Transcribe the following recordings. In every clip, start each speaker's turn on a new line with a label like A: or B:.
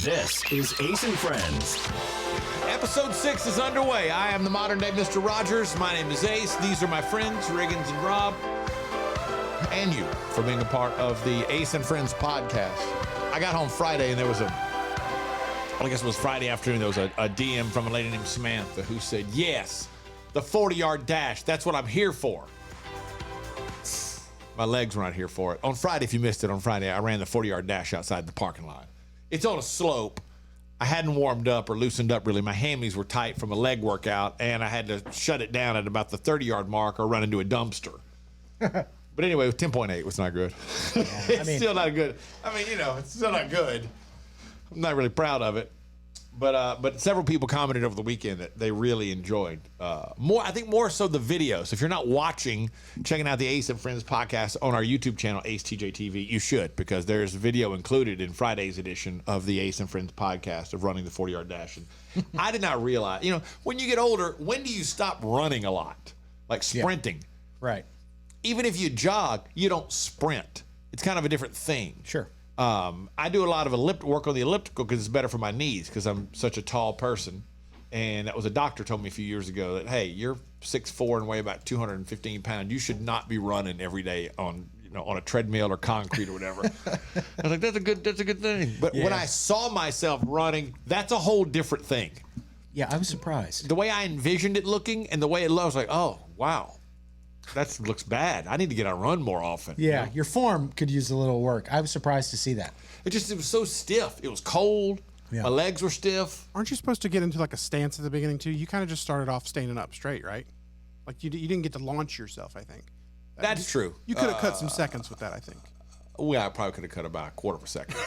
A: This is Ace and Friends.
B: Episode 6 is underway. I am the modern day Mr. Rogers. My name is Ace. These are my friends, Riggins and Rob. And you for being a part of the Ace and Friends podcast. I got home Friday and there was I guess it was Friday afternoon, there was a DM from a lady named Samantha who said, yes, the 40-yard dash, that's what I'm here for. My legs were not here for it. On Friday, if you missed it, on Friday, I ran the 40-yard dash outside the parking lot. It's on a slope. I hadn't warmed up or loosened up really. My hammies were tight from a leg workout, and I had to shut it down at about the 30-yard mark or run into a dumpster. But anyway, 10.8 was not good. It's still not good. It's still not good. I'm not really proud of it. But several people commented over the weekend that they really enjoyed I think more so the video. So if you're not checking out the Ace and Friends podcast on our YouTube channel, Ace TJ TV, you should, because there's video included in Friday's edition of the Ace and Friends podcast of running the 40-yard dash. And I did not realize, when you get older, when do you stop running a lot? Like sprinting.
C: Yeah. Right.
B: Even if you jog, you don't sprint. It's kind of a different thing.
C: Sure.
B: I do a lot of work on the elliptical because it's better for my knees because I'm such a tall person. And that was a doctor told me a few years ago that, hey, you're 6'4" and weigh about 215 pounds. You should not be running every day on a treadmill or concrete or whatever. I was like, that's a good thing. But when I saw myself running, that's a whole different thing.
C: Yeah, I was surprised.
B: The way I envisioned it looking and the way it looked, I was like, oh, wow. That looks bad. I need to get out and run more often.
C: Yeah, your form could use a little work. I was surprised to see that.
B: It was so stiff. It was cold. Yeah. My legs were stiff.
D: Aren't you supposed to get into like a stance at the beginning too? You kind of just started off standing up straight, right? Like you didn't get to launch yourself, I think.
B: That's true.
D: You could have cut some seconds with that, I think.
B: Well, I probably could have cut about a quarter of a second.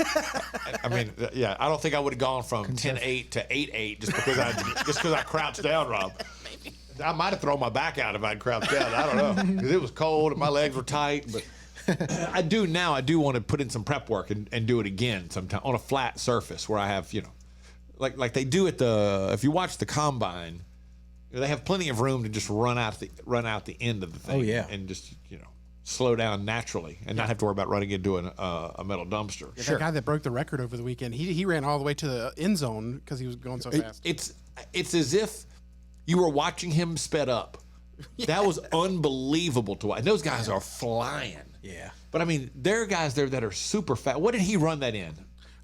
B: I don't think I would have gone from 10.8 to 8.8 just because I crouched down, Rob. Maybe. I might have thrown my back out if I'd crouched down. I don't know, because it was cold and my legs were tight. But I do want to put in some prep work and do it again sometime on a flat surface where I have, like they do at if you watch the combine, they have plenty of room to just run out the end of the thing.
C: Oh yeah,
B: and just slow down naturally and not have to worry about running into a metal dumpster.
D: Yeah, that guy that broke the record over the weekend, he ran all the way to the end zone because he was going so fast.
B: It's as if you were watching him sped up. Yeah. That was unbelievable to watch. And those guys are flying.
C: Yeah.
B: But there are guys there that are super fast. What did he run that in?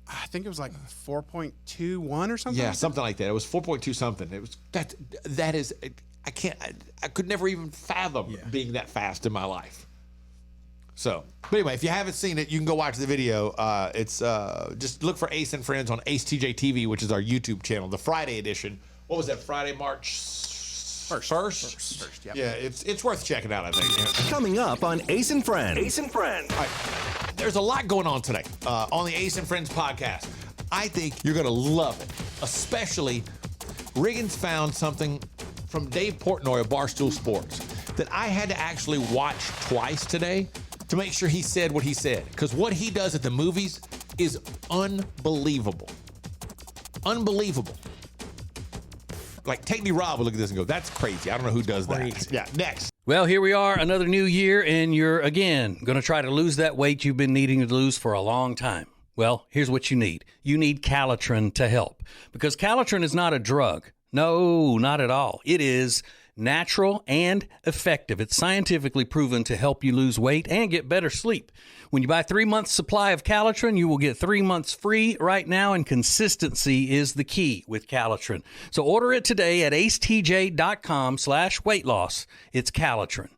D: I think it was like 4.21 or something.
B: Yeah,
D: like
B: something like that. It was 4.2 something. It was that is I could never even fathom being that fast in my life. So, but anyway, if you haven't seen it, you can go watch the video. It's just look for Ace and Friends on Ace TJ TV, which is our YouTube channel, the Friday edition. What was that? Friday, March 1st?
D: First, yeah.
B: Yeah, it's worth checking out, I think.
A: Coming up on Ace and Friends.
B: Ace and Friends. All right. There's a lot going on today on the Ace and Friends podcast. I think you're going to love it, especially Riggins found something from Dave Portnoy of Barstool Sports that I had to actually watch twice today to make sure he said what he said, because what he does at the movies is unbelievable. Unbelievable. Like, take me, Rob, will look at this and go, that's crazy. I don't know who does that.
C: Crazy.
B: Yeah, next.
E: Well, here we are, another new year, and you're, again, going to try to lose that weight you've been needing to lose for a long time. Well, here's what you need. You need Calitrin to help, because Calitrin is not a drug. No, not at all. It is natural and effective. It's scientifically proven to help you lose weight and get better sleep. When you buy 3 months supply of Calitrin, you will get 3 months free right now, and consistency is the key with Calitrin. So order it today at acetj.com/weight loss. It's Calitrin.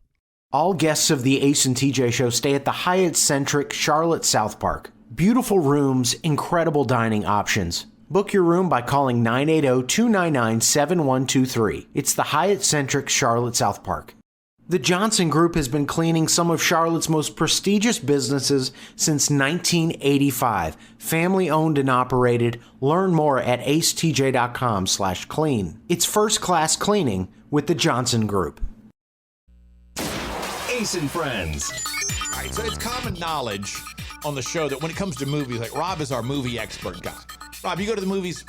F: All guests of the Ace and TJ show stay at the Hyatt-centric Charlotte South Park. Beautiful rooms, incredible dining options. Book your room by calling 980-299-7123. It's the Hyatt-centric Charlotte South Park. The Johnson Group has been cleaning some of Charlotte's most prestigious businesses since 1985. Family owned and operated. Learn more at acetj.com/clean. It's first class cleaning with the Johnson Group.
A: Ace and Friends.
B: All right, so it's common knowledge on the show that when it comes to movies, like Rob is our movie expert guy. Rob, you go to the movies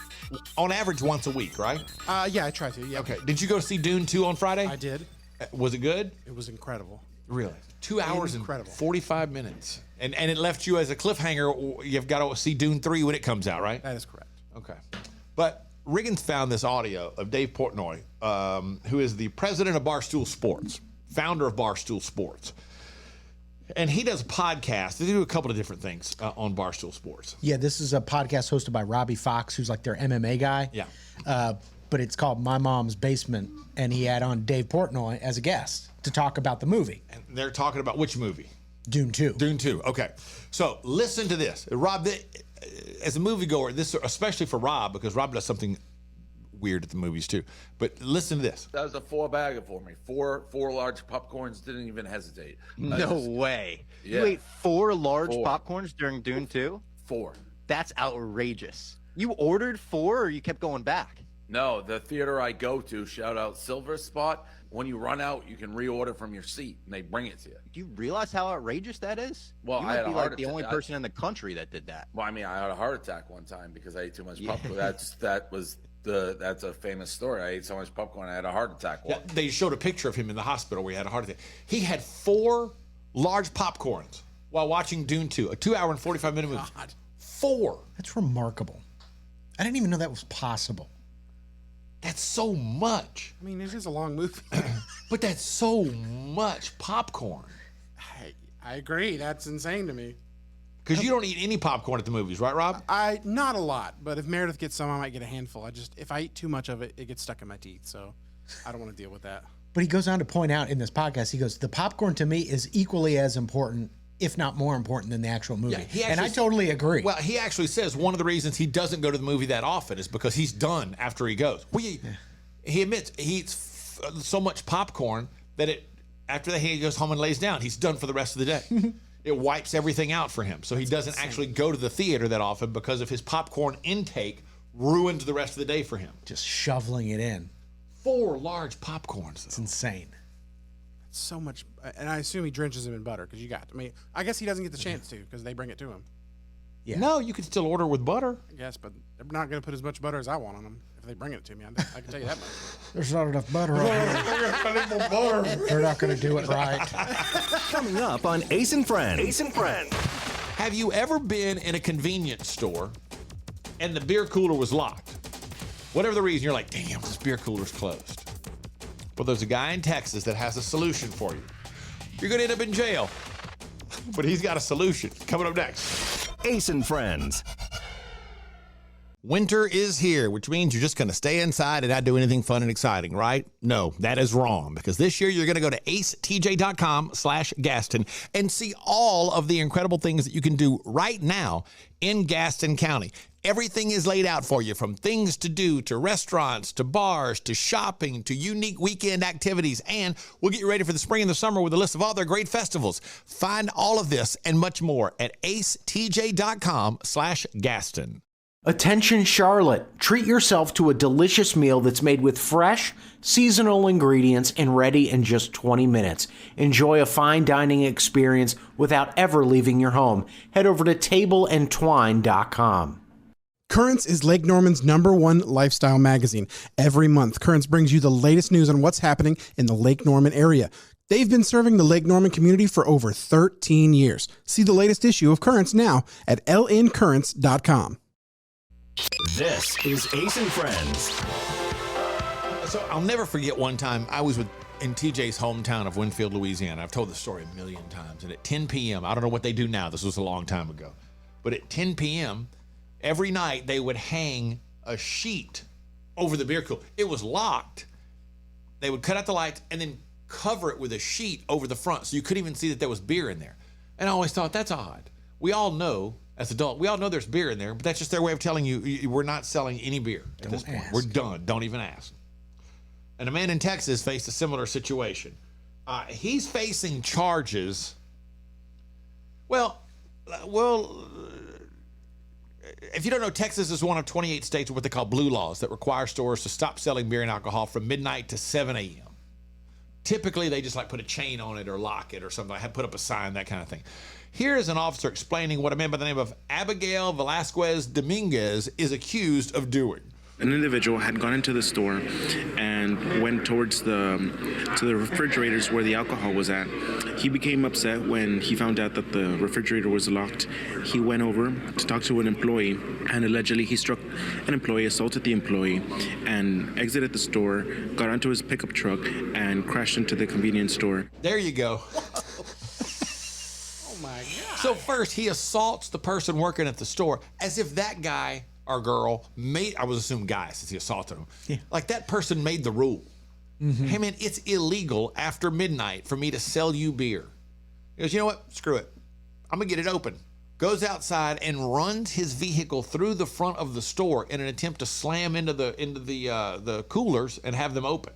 B: on average once a week, right?
D: Yeah, I try to. Yeah.
B: Okay. Did you go see Dune 2 on Friday?
D: I did.
B: Was it good?
D: It was incredible.
B: Really? 2 hours
D: Incredible.
B: and 45 minutes. And it left you as a cliffhanger. You've got to see Dune 3 when it comes out, right?
D: That is correct.
B: Okay. But Riggins found this audio of Dave Portnoy, who is the president of Barstool Sports, founder of Barstool Sports. And he does a podcast. They do a couple of different things on Barstool Sports.
C: Yeah, this is a podcast hosted by Robbie Fox, who's like their MMA guy.
B: Yeah.
C: But it's called My Mom's Basement, and he had on Dave Portnoy as a guest to talk about the movie.
B: And they're talking about which movie?
C: Dune 2.
B: Dune 2. Okay. So listen to this. Rob, as a moviegoer, this especially for Rob, because Rob does something weird at the movies too. But listen to this.
G: That was a 4-bagger for me. Four large popcorns, didn't even hesitate.
H: No way.
G: Yeah.
H: You ate 4 large
G: 4.
H: popcorns during Dune 2?
G: 4.
H: That's outrageous. You ordered 4 or you kept going back?
G: No, the theater I go to, shout out Silver Spot, when you run out, you can reorder from your seat, and they bring it to you.
H: Do you realize how outrageous that is?
G: Well,
H: you
G: I
H: might
G: had a
H: be
G: heart
H: like the
G: attack.
H: only person in the country that did that.
G: Well, I mean, I had a heart attack one time because I ate too much popcorn. That's a famous story. I ate so much popcorn, I had a heart attack.
B: Yeah, they showed a picture of him in the hospital where he had a heart attack. He had 4 large popcorns while watching Dune 2, a 2-hour and 45-minute movie.
C: God.
B: 4.
C: That's remarkable. I didn't even know that was possible.
B: That's so much.
D: I mean, it is a long movie.
B: But that's so much popcorn.
D: I agree. That's insane to me.
B: Because you don't eat any popcorn at the movies, right, Rob?
D: Not a lot, but if Meredith gets some, I might get a handful. If I eat too much of it, it gets stuck in my teeth. So I don't want to deal with that.
C: But he goes on to point out in this podcast, he goes, the popcorn to me is equally as important, if not more important, than the actual movie. And I totally agree.
B: Well, he actually says one of the reasons he doesn't go to the movie that often is because he's done after he goes. He admits he eats so much popcorn that after he goes home and lays down, he's done for the rest of the day. It wipes everything out for him. So he doesn't actually go to the theater that often because of his popcorn intake ruins the rest of the day for him.
C: Just shoveling it in.
B: 4 large popcorns.
C: It's insane.
D: So much, and I assume he drenches them in butter because I guess he doesn't get the chance to because they bring it to him.
C: Yeah.
B: No, you can still order with butter.
D: I guess, but they're not going to put as much butter as I want on them if they bring it to me. I can tell you that much.
C: There's not enough butter on here. They're not going to do it right.
A: Coming up on Ace and Friends. Ace and Friends.
B: Have you ever been in a convenience store and the beer cooler was locked? Whatever the reason, you're like, damn, this beer cooler's closed. Well, there's a guy in Texas that has a solution for you. You're going to end up in jail, but he's got a solution. Coming up next.
A: Ace and Friends.
B: Winter is here, which means you're just going to stay inside and not do anything fun and exciting, right? No, that is wrong, because this year you're going to go to acetj.com/Gaston and see all of the incredible things that you can do right now in Gaston County. Everything is laid out for you, from things to do, to restaurants, to bars, to shopping, to unique weekend activities, and we'll get you ready for the spring and the summer with a list of all their great festivals. Find all of this and much more at acetj.com/Gaston.
F: Attention Charlotte, treat yourself to a delicious meal that's made with fresh, seasonal ingredients and ready in just 20 minutes. Enjoy a fine dining experience without ever leaving your home. Head over to tableandtwine.com.
D: Currents is Lake Norman's #1 lifestyle magazine. Every month, Currents brings you the latest news on what's happening in the Lake Norman area. They've been serving the Lake Norman community for over 13 years. See the latest issue of Currents now at lncurrents.com.
A: This is Ace and Friends.
B: So I'll never forget one time I was in TJ's hometown of Winfield, Louisiana. I've told the story a million times. And at 10 p.m., I don't know what they do now. This was a long time ago. But at 10 p.m., every night they would hang a sheet over the beer cooler. It was locked. They would cut out the lights and then cover it with a sheet over the front so you couldn't even see that there was beer in there. And I always thought, that's odd. We all know, as adults, we all know there's beer in there, but that's just their way of telling you we're not selling any beer at this point. We're done. Don't even ask. And a man in Texas faced a similar situation. He's facing charges. Well, if you don't know, Texas is one of 28 states with what they call blue laws that require stores to stop selling beer and alcohol from midnight to 7 a.m. Typically, they just put a chain on it or lock it or something. Put up a sign, that kind of thing. Here is an officer explaining what a man by the name of Abigail Velasquez Dominguez is accused of doing.
I: An individual had gone into the store and and went towards the refrigerators where the alcohol was at. He became upset when he found out that the refrigerator was locked. He went over to talk to an employee, and allegedly he struck an employee, assaulted the employee, and exited the store, got onto his pickup truck, and crashed into the convenience store.
B: There you go.
C: Oh my God.
B: So first, he assaults the person working at the store as if that guy or girl I was assuming guy since he assaulted him.
C: Yeah.
B: Like that person made the rule. Mm-hmm. Hey man, it's illegal after midnight for me to sell you beer. He goes, you know what? Screw it. I'm gonna get it open. Goes outside and runs his vehicle through the front of the store in an attempt to slam into the coolers and have them open.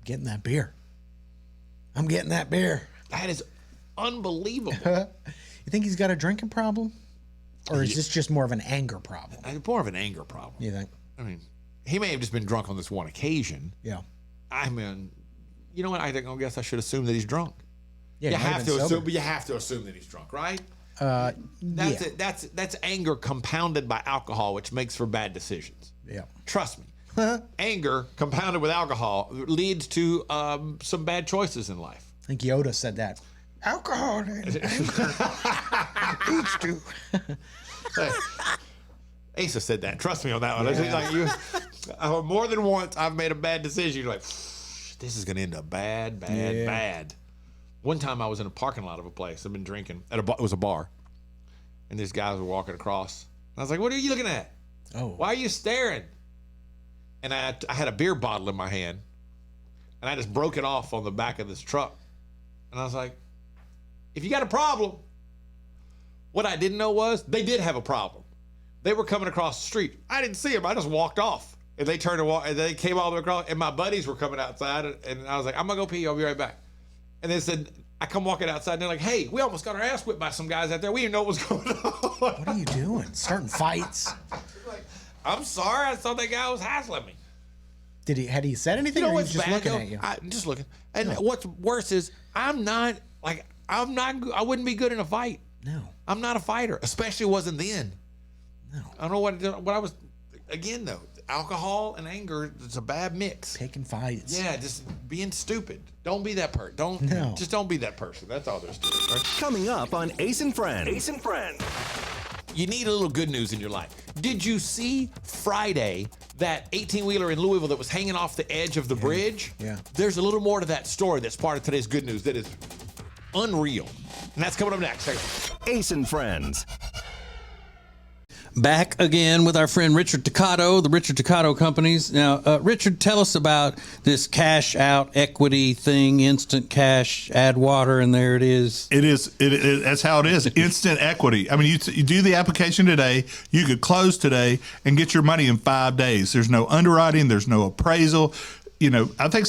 C: Getting that beer. I'm getting that beer.
B: That is unbelievable.
C: You think he's got a drinking problem? Or is this just more of an anger problem?
B: More of an anger problem.
C: You think?
B: I mean, he may have just been drunk on this one occasion.
C: Yeah.
B: I mean, you know what? I guess I should assume that he's drunk.
C: Yeah,
B: you have to assume, but you have to assume that he's drunk, right? That's it. That's anger compounded by alcohol, which makes for bad decisions.
C: Yeah.
B: Trust me. Anger compounded with alcohol leads to some bad choices in life.
C: I think Yoda said that. Alcohol and anger leads to.
B: Hey, Asa said that. Trust me on that one. Yeah. Like more than once, I've made a bad decision. You're like, this is going to end up bad. One time I was in a parking lot of a place. I've been drinking. It was a bar. And these guys were walking across. And I was like, what are you looking at?
C: Oh.
B: Why are you staring? And I had a beer bottle in my hand. And I just broke it off on the back of this truck. And I was like, if you got a problem. What I didn't know was they did have a problem. They were coming across the street. I didn't see them. I just walked off. And they turned and walked, and they came all the way across. And my buddies were coming outside. And I was like, I'm going to go pee. I'll be right back. And they said, I come walking outside. And they're like, hey, we almost got our ass whipped by some guys out there. We didn't know what was going on.
C: What are you doing? Starting fights?
B: Like, I'm sorry. I thought that guy was hassling me.
C: Had he said anything?
B: You know
C: or
B: what's
C: just
B: bad,
C: looking
B: though?
C: at you?
B: I'm just looking. And what's worse is I wouldn't be good in a fight.
C: No.
B: I'm not a fighter, especially wasn't then.
C: No.
B: I don't know what I was, again though, alcohol and anger, it's a bad mix.
C: Picking fights.
B: Yeah, just being stupid. Don't be that person. Just don't be that person. That's all there's to it. Right?
A: Coming up on Ace and Friends. Ace and Friends.
B: You need a little good news in your life. Did you see Friday that 18-wheeler in Louisville that was hanging off the edge of the bridge?
C: Yeah.
B: There's a little more to that story that's part of today's good news that is unreal. And that's coming up next.
A: Ace and Friends.
E: Back again with our friend Richard Toccato, the Richard Toccato Companies. Now, Richard, tell us about this cash out equity thing, instant cash, add water, and there it is.
J: It is. That's how it is. Instant equity. I mean, you do the application today, you could close today and get your money in 5 days. There's no underwriting. There's no appraisal. You know, I think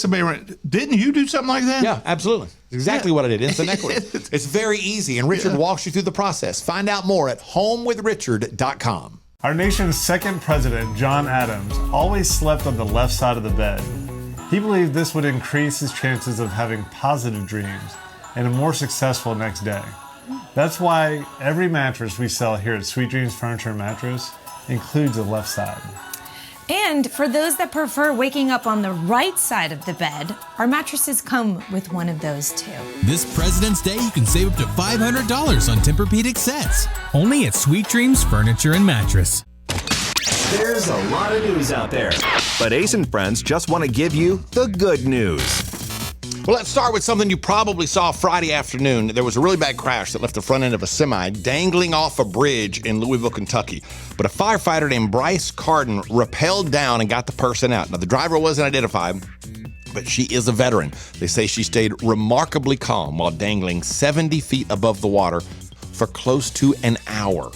J: didn't you do something like that?
B: Yeah, absolutely. Exactly what I did. Instant equity. It's very easy, and Richard walks you through the process. Find out more at homewithrichard.com.
K: Our nation's second president, John Adams, always slept on the left side of the bed. He believed this would increase his chances of having positive dreams and a more successful next day. That's why every mattress we sell here at Sweet Dreams Furniture and Mattress includes a left side.
L: And for those that prefer waking up on the right side of the bed, our mattresses come with one of those too.
M: This President's Day, you can save up to $500 on Tempur-Pedic sets. Only at Sweet Dreams Furniture and Mattress.
A: There's a lot of news out there, but Ace and Friends just want to give you the good news.
B: Well, let's start with something you probably saw Friday afternoon. There was a really bad crash that left the front end of a semi dangling off a bridge in Louisville, Kentucky. But a firefighter named Bryce Carden rappelled down and got the person out. Now, the driver wasn't identified, but she is a veteran. They say she stayed remarkably calm while dangling 70 feet above the water for close to an hour.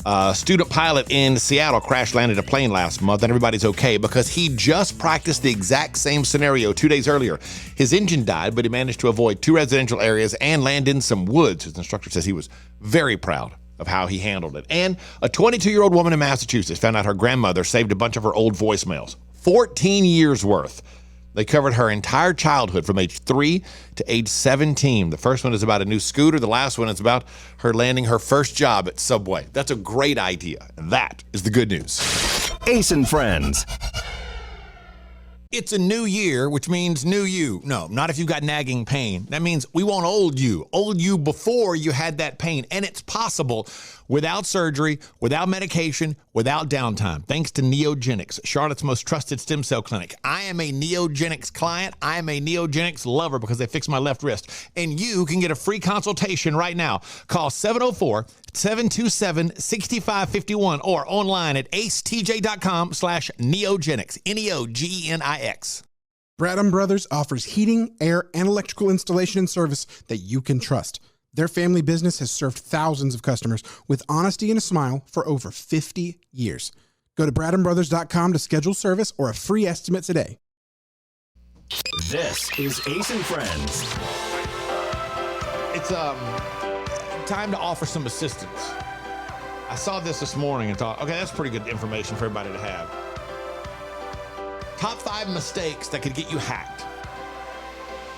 B: A student pilot in Seattle crash-landed a plane last month, and everybody's okay because he just practiced the exact same scenario 2 days earlier. His engine died, but he managed to avoid 2 residential areas and land in some woods. His instructor says he was very proud of how he handled it. And a 22-year-old woman in Massachusetts found out her grandmother saved a bunch of her old voicemails, 14 years worth. They covered her entire childhood from age 3 to age 17. The first one is about a new scooter. The last one is about her landing her first job at Subway. That's a great idea. And that is the good news.
A: Ace and Friends.
B: It's a new year, which means new you. No, not if you've got nagging pain. That means we want old you before you had that pain. And it's possible without surgery, without medication, without downtime, thanks to Neogenics, Charlotte's most trusted stem cell clinic. I am a Neogenics client. I am a Neogenics lover because they fixed my left wrist. And you can get a free consultation right now. Call 704-727-6551 or online at acetj.com/neogenics, Neogenics.
D: Bradham Brothers offers heating, air, and electrical installation and service that you can trust. Their family business has served thousands of customers with honesty and a smile for over 50 years. Go to bradhambrothers.com to schedule service or a free estimate today.
A: This is Ace and Friends.
B: It's time to offer some assistance. I saw this morning and thought, okay, that's pretty good information for everybody to have. Top 5 mistakes that could get you hacked.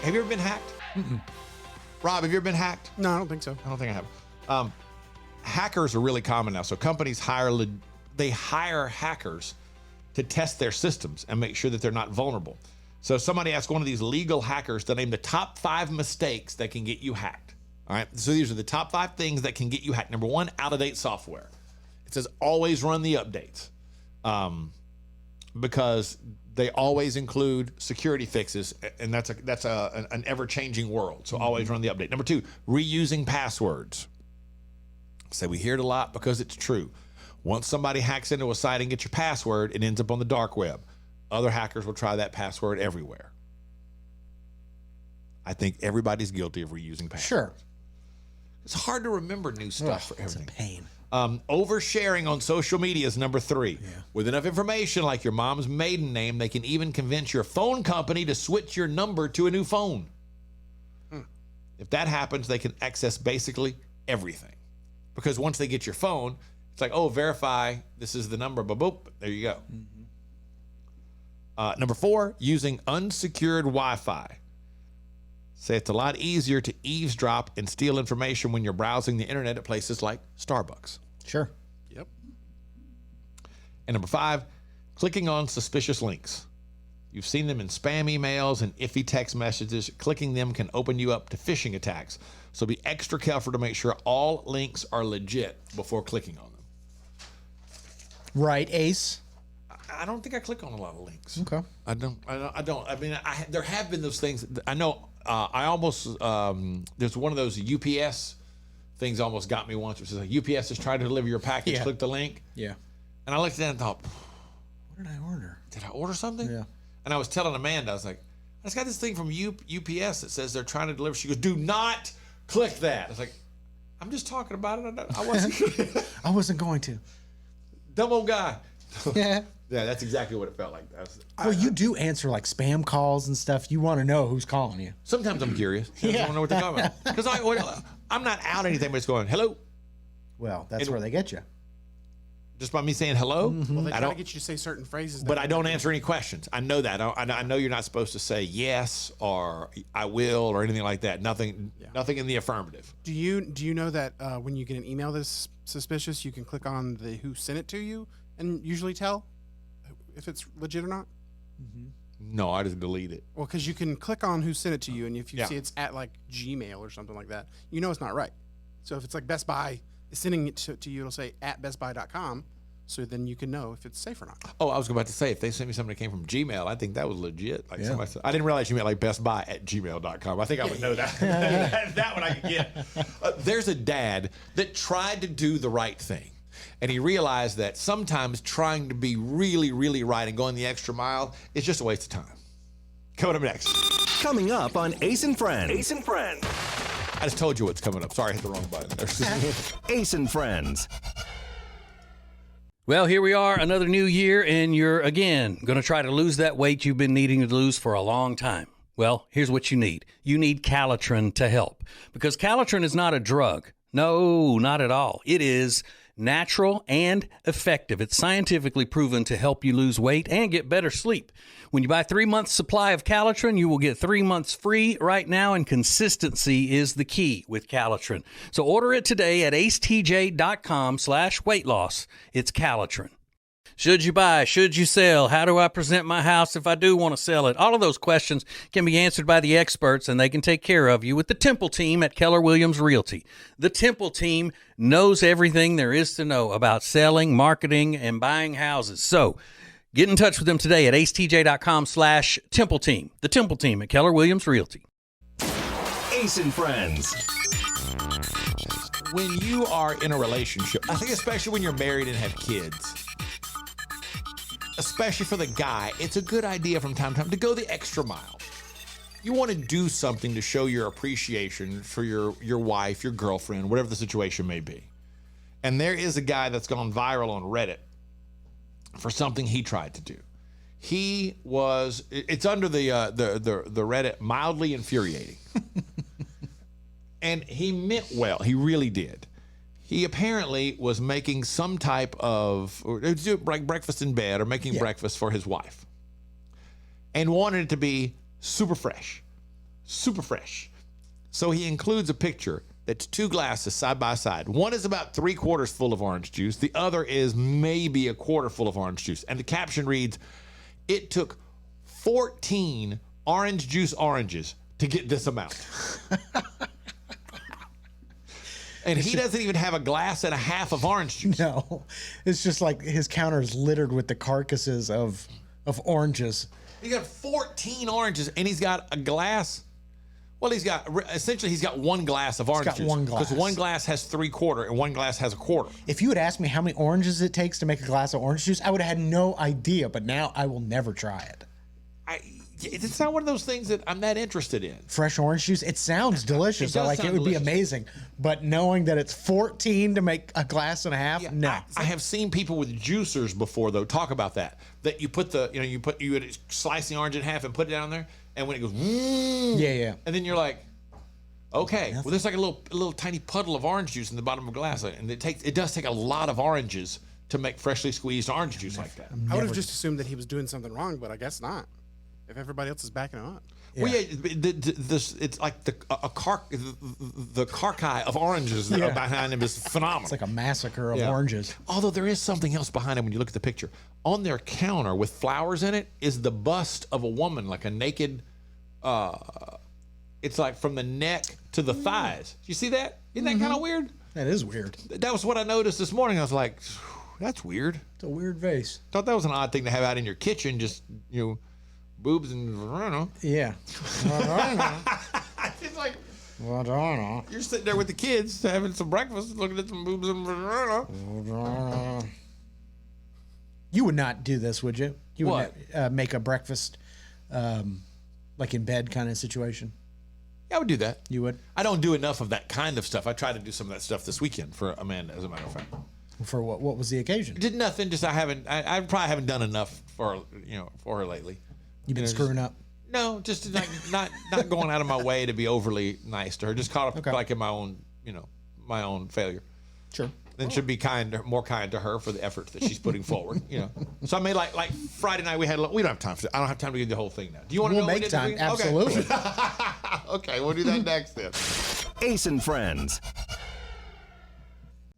B: Have you ever been hacked?
D: Mm-mm.
B: Rob, have you ever been hacked?
D: No, I don't think so.
B: I don't think I have. Hackers are really common now. So companies hire hackers to test their systems and make sure that they're not vulnerable. So somebody asked one of these legal hackers to name the top 5 mistakes that can get you hacked. All right. So these are the top 5 things that can get you hacked. Number 1, out-of-date software. It says always run the updates. Because they always include security fixes, and that's an ever-changing world. So always run the update. Number 2, reusing passwords. So we hear it a lot because it's true. Once somebody hacks into a site and gets your password, it ends up on the dark web. Other hackers will try that password everywhere. I think everybody's guilty of reusing passwords.
C: Sure.
B: It's hard to remember new stuff for everything.
C: It's a pain.
B: Oversharing on social media is number 3. Yeah. With enough information like your mom's maiden name, they can even convince your phone company to switch your number to a new phone. If that happens, they can access basically everything. Because once they get your phone, it's like, oh, verify this is the number, boop, there you go. Number 4, using unsecured Wi-Fi. Say it's a lot easier to eavesdrop and steal information when you're browsing the internet at places like Starbucks.
C: Sure.
B: Yep. And number 5, clicking on suspicious links. You've seen them in spam emails and iffy text messages. Clicking them can open you up to phishing attacks. So be extra careful to make sure all links are legit before clicking on them.
C: Right, Ace?
B: I don't think I click on a lot of links.
C: Okay.
B: I don't. I mean, there have been those things. I know. I almost there's one of those UPS things almost got me once. Which is like UPS is trying to deliver your package.
C: Yeah.
B: Click the link.
C: Yeah.
B: And I looked at that and thought,
C: what did I order?
B: Did I order something?
C: Yeah.
B: And I was telling Amanda, I was like, I just got this thing from UPS that says they're trying to deliver. She goes, do not click that. I was like, I'm just talking about it. I wasn't.
C: I wasn't going to.
B: Dumb old guy.
C: Yeah.
B: Yeah, that's exactly what it felt like.
C: Well, you do answer like spam calls and stuff. You want to know who's calling you.
B: Sometimes I'm curious. I want to know what they're talking about. Because I'm not out anything, but it's going, hello.
C: Well, that's where they get you.
B: Just by me saying hello?
D: Mm-hmm. Well, they try to get you to say certain phrases.
B: But I don't answer any questions. I know that. I know you're not supposed to say yes or I will or anything like that. Nothing in the affirmative.
D: Do you know that when you get an email that's suspicious, you can click on the who sent it to you and usually tell if it's legit or not?
C: Mm-hmm.
B: No, I just delete it.
D: Well, because you can click on who sent it to you, and if you see it's at like Gmail or something like that, you know it's not right. So if it's like Best Buy is sending it to you, it'll say at bestbuy.com, so then you can know if it's safe or not.
B: Oh, I was about to say, if they sent me something that came from Gmail, I think that was legit. Like somebody said, I didn't realize you meant like bestbuy@gmail.com. I think I would know that. That one I could get. There's a dad that tried to do the right thing. And he realized that sometimes trying to be really, really right and going the extra mile is just a waste of time. Coming up next.
A: Coming up on Ace and Friends. Ace and Friends.
B: I just told you what's coming up. Sorry, I hit the wrong button there.
A: Ace and Friends.
E: Well, here we are, another new year, and you're, again, going to try to lose that weight you've been needing to lose for a long time. Well, here's what you need. You need Calitrin to help. Because Calitrin is not a drug. No, not at all. It is natural and effective. It's scientifically proven to help you lose weight and get better sleep. When you buy 3 months supply of Calitrin, you will get 3 months free right now, and consistency is the key with Calitrin. So order it today at acetj.com/weight loss. It's Calitrin. Should you buy? Should you sell? How do I present my house if I do want to sell it? All of those questions can be answered by the experts, and they can take care of you with the Temple team at Keller Williams Realty. The Temple team knows everything there is to know about selling, marketing, and buying houses. So get in touch with them today at acetj.com/Temple team. The Temple team at Keller Williams Realty.
A: Ace and Friends.
B: When you are in a relationship, I think especially when you're married and have kids, especially for the guy, it's a good idea from time to time to go the extra mile. You want to do something to show your appreciation for your wife, your girlfriend, whatever the situation may be. And there is a guy that's gone viral on Reddit for something he tried to do. It's under the Reddit mildly infuriating. And he meant well. He really did. He apparently was making some type of like breakfast in bed or making breakfast for his wife, and wanted it to be super fresh, super fresh. So he includes a picture that's two glasses side by side. One is about 3/4 full of orange juice. The other is maybe 1/4 full of orange juice. And the caption reads, "It took 14 orange juice oranges to get this amount." And he doesn't even have a glass and a half of orange juice.
C: No, it's just like his counter is littered with the carcasses of oranges.
B: He got 14 oranges, and he's got a glass. Well, he's got one glass of orange juice.
C: One glass.
B: Because one glass has 3/4 and one glass has 1/4.
C: If you had asked me how many oranges it takes to make a glass of orange juice, I would have had no idea. But now I will never try it.
B: It's not one of those things that I'm that interested in.
C: Fresh orange juice, it sounds delicious.
B: It
C: It would be amazing. But knowing that it's 14 to make a glass and a half, no.
B: I have seen people with juicers before though talk about that. That you put you would slice the orange in half and put it down there, and when it goes,
C: yeah,
B: and then you're like, okay, well there's like a little tiny puddle of orange juice in the bottom of a glass, and it does take a lot of oranges to make freshly squeezed orange juice like that.
D: I would have just assumed that he was doing something wrong, but I guess not. If everybody else is backing him up.
B: Yeah. Well, it's like the carcai of oranges behind him is phenomenal.
C: It's like a massacre of oranges.
B: Although there is something else behind him when you look at the picture. On their counter with flowers in it is the bust of a woman, like a naked. It's like from the neck to the thighs. You see that? Isn't that kind of weird?
C: That is weird.
B: That was what I noticed this morning. I was like, that's weird.
C: It's a weird vase.
B: Thought that was an odd thing to have out in your kitchen. Just boobs and
C: yeah.
B: It's like you're sitting there with the kids having some breakfast, looking at some boobs and
C: You would not do this, would you? You would
B: What?
C: not, make a breakfast, like in bed kind of situation.
B: Yeah, I would do that.
C: You would?
B: I don't do enough of that kind of stuff. I tried to do some of that stuff this weekend for Amanda, as a matter of fact.
C: For what? What was the occasion?
B: Did nothing. Just I probably haven't done enough for her lately.
C: You've been screwing up.
B: No, just not going out of my way to be overly nice to her. Just caught up like in my own failure.
C: Sure.
B: Then should be more kind to her for the effort that she's putting forward. So I made like Friday night we don't have time for that. I don't have time to get the whole thing now. Do you want to know?
C: We'll make time. Absolutely.
B: Okay, we'll do that next then.
A: Ace and Friends.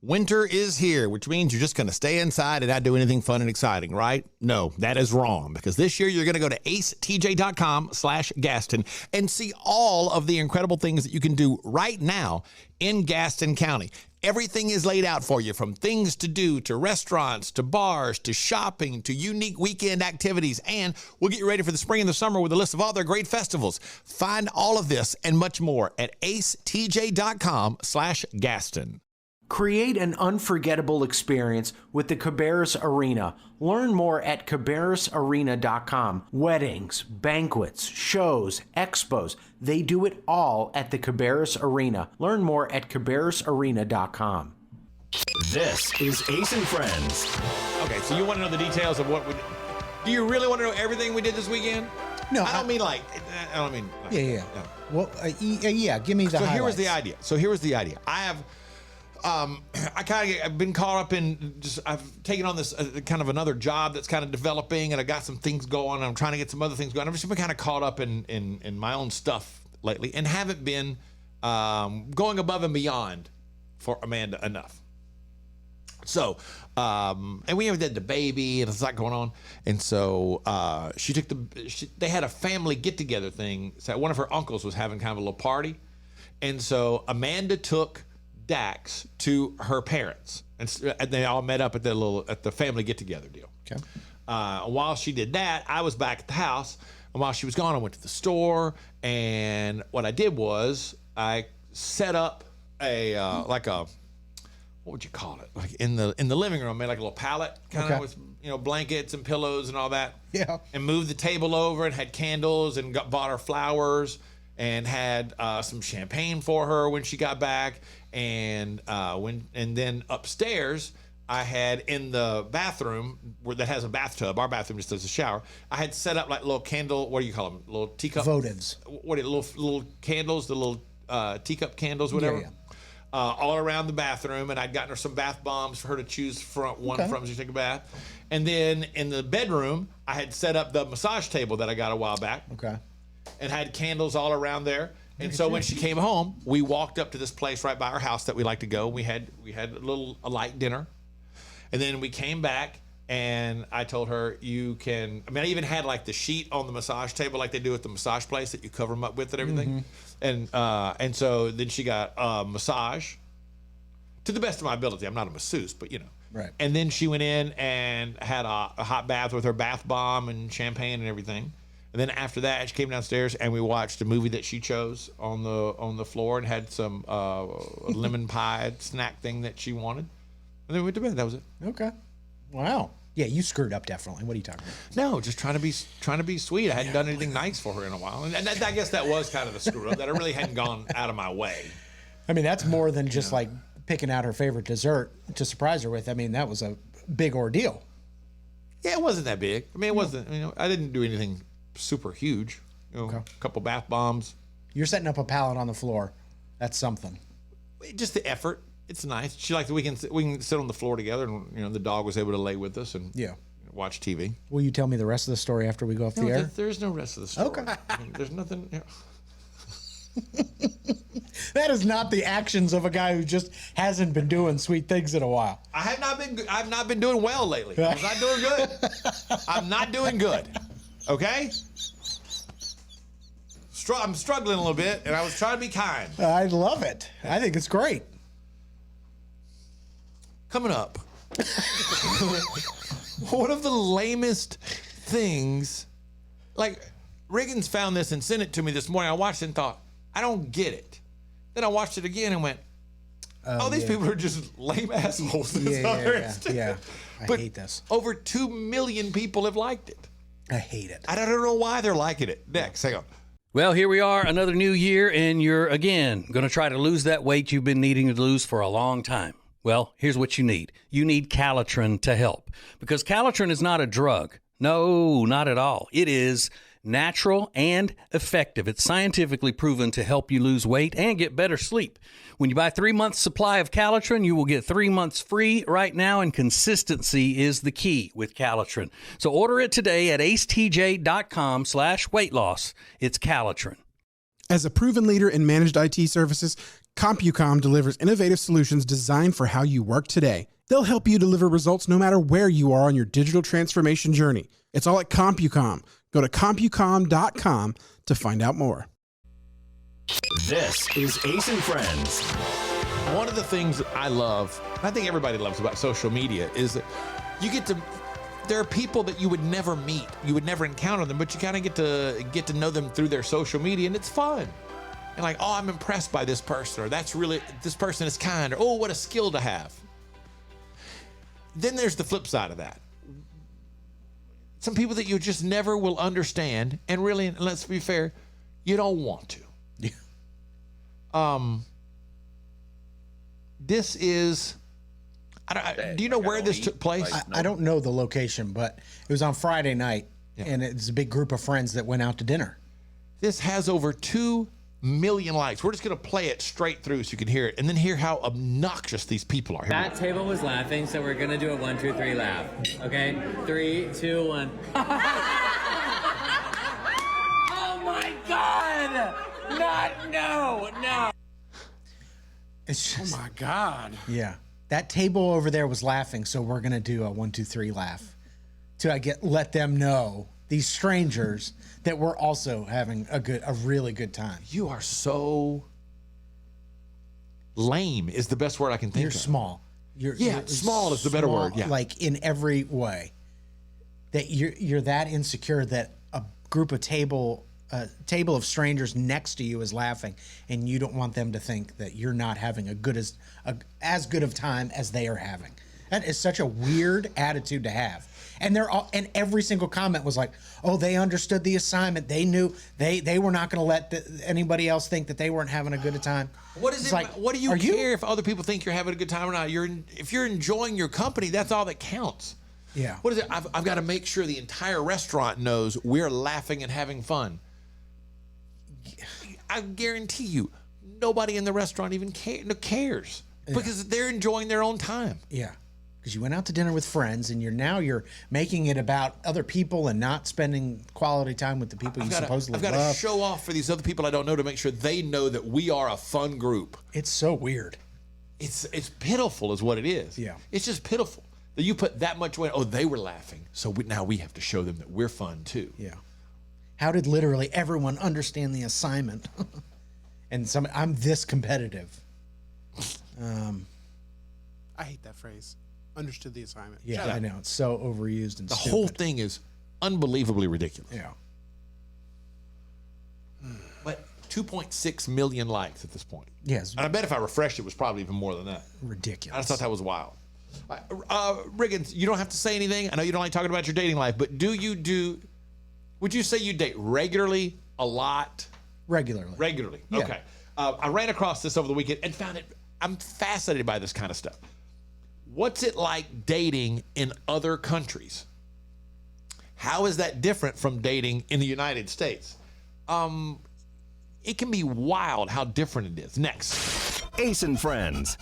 B: Winter is here, which means you're just going to stay inside and not do anything fun and exciting, right? No, that is wrong, because this year you're going to go to acetj.com/Gaston and see all of the incredible things that you can do right now in Gaston County. Everything is laid out for you, from things to do, to restaurants, to bars, to shopping, to unique weekend activities, and we'll get you ready for the spring and the summer with a list of all their great festivals. Find all of this and much more at acetj.com/Gaston.
F: Create an unforgettable experience with the Cabarrus Arena. Learn more at cabarrusarena.com. Weddings, banquets, shows, expos, they do it all at the Cabarrus Arena. Learn more at cabarrusarena.com.
A: This is Ace and Friends.
B: Okay, so you want to know the details of what we did? Do you really want to know everything we did this weekend?
C: No,
B: I don't mean like. I don't mean. Like,
C: Yeah.
B: No.
C: Well, yeah. Give me the.
B: So here was
C: highlights.
B: the idea. I have. I've been caught up in I've taken on this kind of another job that's kind of developing, and I got some things going. I'm trying to get some other things going. I've just been kind of caught up in my own stuff lately, and haven't been going above and beyond for Amanda enough. So, and we even did the baby, and it's like going on. And so they had a family get-together thing. So one of her uncles was having kind of a little party. And so Amanda took Dax to her parents. And they all met up at the family get-together deal.
C: Okay.
B: While she did that, I was back at the house. And while she was gone, I went to the store. And what I did was I set up what would you call it? Like in the living room, I made like a little pallet kind of with blankets and pillows and all that.
C: Yeah.
B: And moved the table over and had candles and bought her flowers and had some champagne for her when she got back. And then upstairs I had in the bathroom that has a bathtub. Our bathroom just does a shower. I had set up like little candle. What do you call them? Little teacup
C: votives.
B: What are little candles? The little teacup candles, whatever.
C: Yeah.
B: All around the bathroom, and I'd gotten her some bath bombs for her to choose one from as she take a bath. And then in the bedroom, I had set up the massage table that I got a while back.
C: Okay.
B: And had candles all around there. And so when she came home, we walked up to this place right by our house that we like to go. We had a light dinner. And then we came back, and I told her, I even had like the sheet on the massage table like they do at the massage place that you cover them up with and everything. And so then she got a massage to the best of my ability. I'm not a masseuse, but
C: Right.
B: And then she went in and had a hot bath with her bath bomb and champagne and everything. And then after that, she came downstairs and we watched a movie that she chose on the floor and had some lemon pie snack thing that she wanted. And then we went to bed. That was it.
C: Okay. Wow. Yeah, you screwed up definitely. What are you talking about?
B: No, just trying to be sweet. I hadn't done anything nice for her in a while, and I guess that was kind of the screw up that I really hadn't gone out of my way.
C: I mean, that's more than just like picking out her favorite dessert to surprise her with. I mean, that was a big ordeal.
B: Yeah, it wasn't that big. I mean, it wasn't. I didn't do anything super huge. A couple bath bombs.
C: You're setting up a pallet on the floor. That's something.
B: Just the effort. It's nice. She liked that we can sit on the floor together, and the dog was able to lay with us and watch TV.
C: Will you tell me the rest of the story after we go off the air?
B: There's no rest of the story.
C: Okay.
B: I mean, there's nothing.
C: That is not the actions of a guy who just hasn't been doing sweet things in a while.
B: I've not been doing well lately. I'm not doing good. I'm not doing good. Okay. I'm struggling a little bit, and I was trying to be kind.
C: I love it. I think it's great.
B: Coming up, one of the lamest things, like Riggins found this and sent it to me this morning. I watched it and thought, I don't get it. Then I watched it again and went, these people are just lame assholes.
C: Yeah. I hate this.
B: Over 2 million people have liked it.
C: I hate it.
B: I don't know why they're liking it. Next, hang on.
E: Well, here we are, another new year, and you're, again, going to try to lose that weight you've been needing to lose for a long time. Well, here's what you need. You need Calitrin to help, because Calitrin is not a drug. No, not at all. It is natural and effective. It's scientifically proven to help you lose weight and get better sleep. When you buy 3 months supply of Calitrin, you will get 3 months free right now, and consistency is the key with Calitrin. So order it today at acetj.com/weight loss. It's Calitrin.
D: As a proven leader in managed IT services, CompuCom delivers innovative solutions designed for how you work today. They'll help you deliver results no matter where you are on your digital transformation journey. It's all at CompuCom. Go to CompuCom.com to find out more.
A: This is Ace and Friends.
B: One of the things that I love, and I think everybody loves about social media, is that there are people that you would never meet, you would never encounter them, but you kind of get to know them through their social media, and it's fun. And like, I'm impressed by this person, or this person is kind, or oh, what a skill to have. Then there's the flip side of that. Some people that you just never will understand, and really, let's be fair, you don't want to. This is, do you know where this took place?
C: I don't know the location, but it was on Friday night, and it's a big group of friends that went out to dinner.
B: This has over 2 million likes. We're just going to play it straight through so you can hear it, and then hear how obnoxious these people are.
N: That table was laughing, so we're going to do a 1, 2, 3 laugh. Okay? 3, 2, 1. Oh my God! No.
C: It's just,
D: oh my God.
C: Yeah. that table over there was laughing, so we're gonna do a 1, 2, 3 laugh to let them know, these strangers, that we're also having a really good time.
B: You are so lame is the best word I can think of.
C: You're small. You're
B: small is the better word. Yeah,
C: like in every way. That you're that insecure that a group of table of strangers next to you is laughing, and you don't want them to think that you're not having as good of time as they are having. That is such a weird attitude to have. And and every single comment was like, "Oh, they understood the assignment. They knew they were not going to let anybody else think that they weren't having a good time."
B: What is it? Like, what do you care if other people think you're having a good time or not? If you're enjoying your company, that's all that counts.
C: Yeah.
B: What is it? I've got to make sure the entire restaurant knows we're laughing and having fun. I guarantee you, nobody in the restaurant even cares because they're enjoying their own time.
C: Yeah. Because you went out to dinner with friends, and you're making it about other people and not spending quality time with the people supposedly love.
B: I've got to show off for these other people I don't know to make sure they know that we are a fun group.
C: It's so weird.
B: It's pitiful is what it is.
C: Yeah.
B: It's just pitiful that you put that much weight. Oh, they were laughing, so now we have to show them that we're fun too.
C: Yeah. How did literally everyone understand the assignment? And I'm this competitive.
D: I hate that phrase. Understood the assignment.
C: Yeah, I know. It's so overused and
B: the
C: stupid.
B: whole thing is unbelievably ridiculous.
C: Yeah.
B: But 2.6 million likes at this point.
C: Yes.
B: And I bet if I refreshed it was probably even more than that.
C: Ridiculous.
B: I just thought that was wild. Riggins, you don't have to say anything. I know you don't like talking about your dating life, but would you say you date regularly, a lot?
C: Regularly.
B: Regularly.
C: Yeah.
B: Okay. I ran across this over the weekend and found it. I'm fascinated by this kind of stuff. What's it like dating in other countries? How is that different from dating in the United States? It can be wild how different it is. Next.
A: Ace and Friends.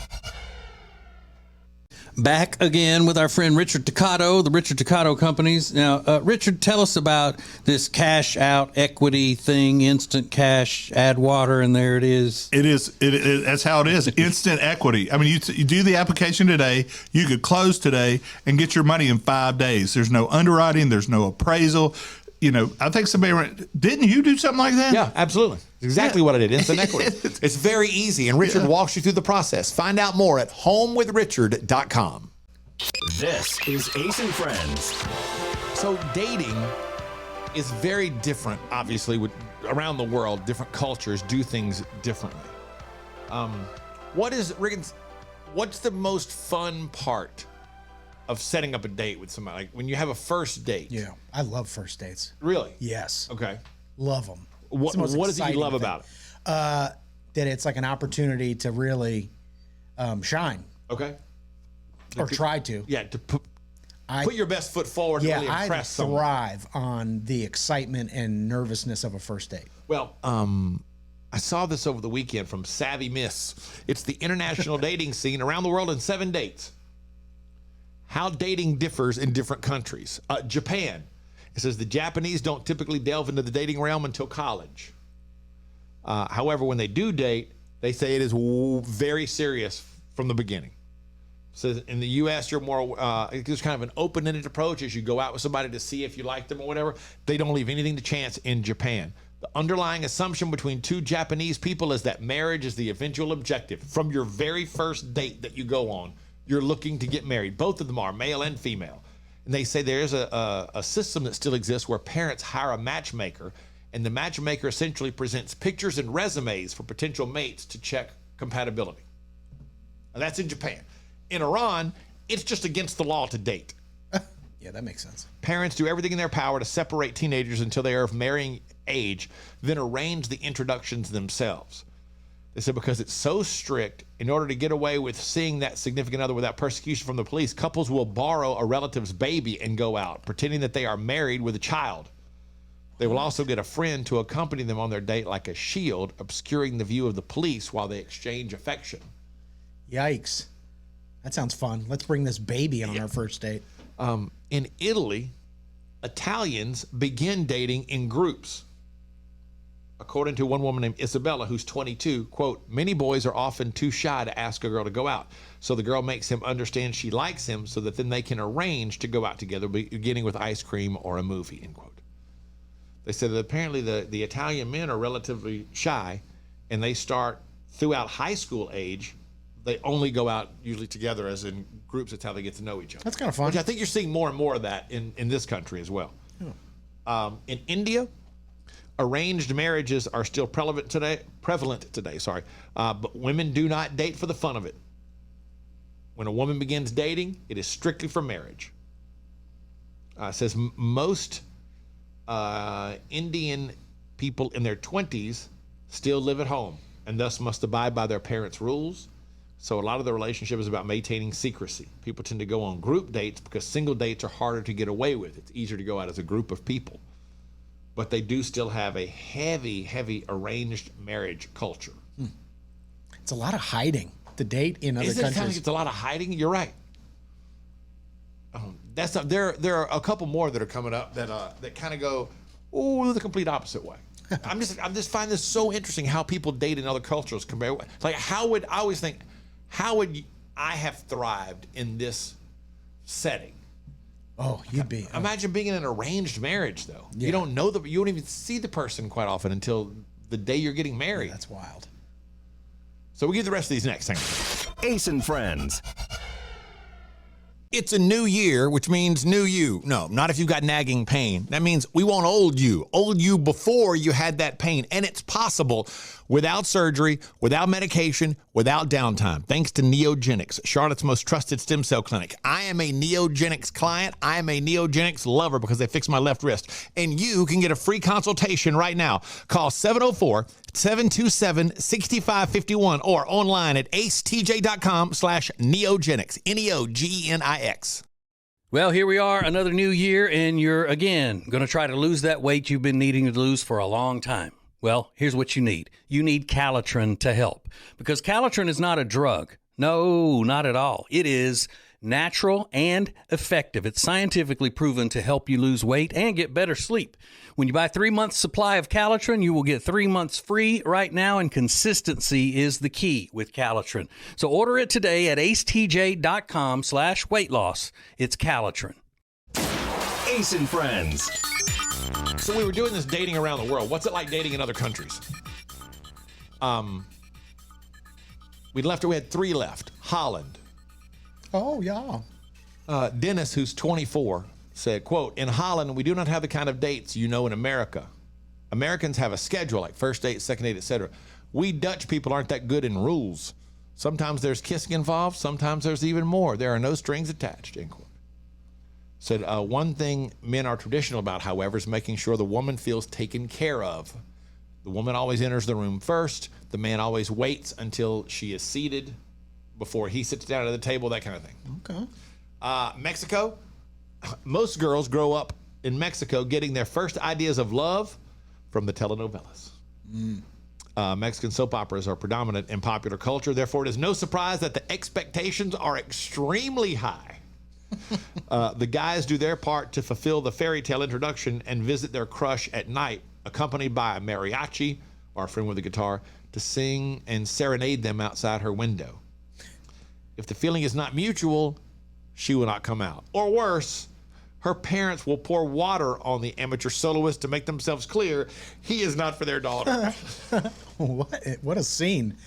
E: Back again with our friend Richard Toccato, the Richard Toccato Companies. Now, Richard, tell us about this cash out equity thing, instant cash, add water, and there it is.
J: It is. That's how it is. Instant equity. I mean, you do the application today, you could close today and get your money in 5 days. There's no underwriting. There's no appraisal. I think didn't you do something like that?
B: Yeah, absolutely. Exactly what I did. Instant equity. It's very easy, and Richard walks you through the process. Find out more at homewithrichard.com.
A: This is Ace and Friends.
B: So dating is very different, obviously, around the world. Different cultures do things differently. What's the most fun part of setting up a date with somebody? Like when you have a first date?
C: Yeah, I love first dates.
B: Really?
C: Yes.
B: Okay.
C: Love them.
B: What does you love about it?
C: That it's like an opportunity to really shine.
B: Okay.
C: Or try to.
B: Yeah, to put your best foot forward and really impress someone.
C: I thrive on the excitement and nervousness of a first date.
B: Well, I saw this over the weekend from Savvy Miss. It's the international dating scene around the world in 7 dates. How dating differs in different countries. Japan. It says the Japanese don't typically delve into the dating realm until college. However, when they do date, they say it is very serious from the beginning. So in the U.S., you're more, it's kind of an open-ended approach as you go out with somebody to see if you like them or whatever. They don't leave anything to chance in Japan. The underlying assumption between two Japanese people is that marriage is the eventual objective. From your very first date that you go on, you're looking to get married. Both of them are, male and female. And they say there's a system that still exists where parents hire a matchmaker, and the matchmaker essentially presents pictures and resumes for potential mates to check compatibility. Now, that's in Japan. In Iran, it's just against the law to date.
C: Yeah, that makes sense.
B: Parents do everything in their power to separate teenagers until they are of marrying age, then arrange the introductions themselves. They said because it's so strict, in order to get away with seeing that significant other without persecution from the police, couples will borrow a relative's baby and go out, pretending that they are married with a child. They will also get a friend to accompany them on their date like a shield, obscuring the view of the police while they exchange affection.
C: Yikes. That sounds fun. Let's bring this baby on our first date.
B: In Italy, Italians begin dating in groups. According to one woman named Isabella, who's 22, quote, many boys are often too shy to ask a girl to go out. So the girl makes him understand she likes him so that then they can arrange to go out together, beginning with ice cream or a movie, end quote. They said that apparently the Italian men are relatively shy, and they start throughout high school age. They only go out usually together as in groups. That's how they get to know each other.
C: That's kind of fun.
B: Which I think you're seeing more and more of that in this country as well. In India, arranged marriages are still prevalent today, but women do not date for the fun of it. When a woman begins dating, it is strictly for marriage. It says most Indian people in their 20s still live at home and thus must abide by their parents' rules. So a lot of the relationship is about maintaining secrecy. People tend to go on group dates because single dates are harder to get away with. It's easier to go out as a group of people. But they do still have a heavy, heavy arranged marriage culture.
C: It's a lot of hiding. The date in other
B: Isn't it
C: countries.
B: it's a lot of hiding? You're right. That's not, there are a couple more that are coming up that kind of go, oh, the complete opposite way. I just find this so interesting how people date in other cultures compare. Like how would I have thrived in this setting?
C: Oh, you'd be.
B: Imagine being in an arranged marriage though.
C: Yeah.
B: You don't know you don't even see the person quite often until the day you're getting married.
C: That's wild.
B: So we'll get the rest of these next. Hang on.
A: Ace and Friends.
B: It's a new year, which means new you. No, not if you've got nagging pain. That means we want old you before you had that pain. And it's possible without surgery, without medication, without downtime, thanks to Neogenics, Charlotte's most trusted stem cell clinic. I am a Neogenics client. I am a Neogenics lover because they fixed my left wrist. And you can get a free consultation right now. Call 704-727-6551 or online at acetj.com/neogenics, Neogenics.
E: Well, here we are, another new year, and you're, again, going to try to lose that weight you've been needing to lose for a long time. Well, here's what you need. You need Calitrin to help, because Calitrin is not a drug. No, not at all. It is natural and effective. It's scientifically proven to help you lose weight and get better sleep. When you buy 3 months supply of Calitrin, you will get 3 months free right now, and consistency is the key with Calitrin. So order it today at acetj.com/weight loss. It's Calitrin.
A: Ace and Friends.
B: So we were doing this dating around the world. What's it like dating in other countries? We had 3 left. Holland.
C: Oh, yeah.
B: Dennis, who's 24, said, quote, in Holland, we do not have the kind of dates you know in America. Americans have a schedule like first date, second date, etc. We Dutch people aren't that good in rules. Sometimes there's kissing involved. Sometimes there's even more. There are no strings attached, end quote. Said, one thing men are traditional about, however, is making sure the woman feels taken care of. The woman always enters the room first. The man always waits until she is seated before he sits down at the table, that kind of thing.
C: Okay.
B: Mexico, most girls grow up in Mexico getting their first ideas of love from the telenovelas. Mexican soap operas are predominant in popular culture. Therefore, it is no surprise that the expectations are extremely high. The guys do their part to fulfill the fairy tale introduction and visit their crush at night, accompanied by a mariachi or a friend with a guitar to sing and serenade them outside her window. If the feeling is not mutual, she will not come out. Or worse, her parents will pour water on the amateur soloist to make themselves clear he is not for their daughter.
C: What a scene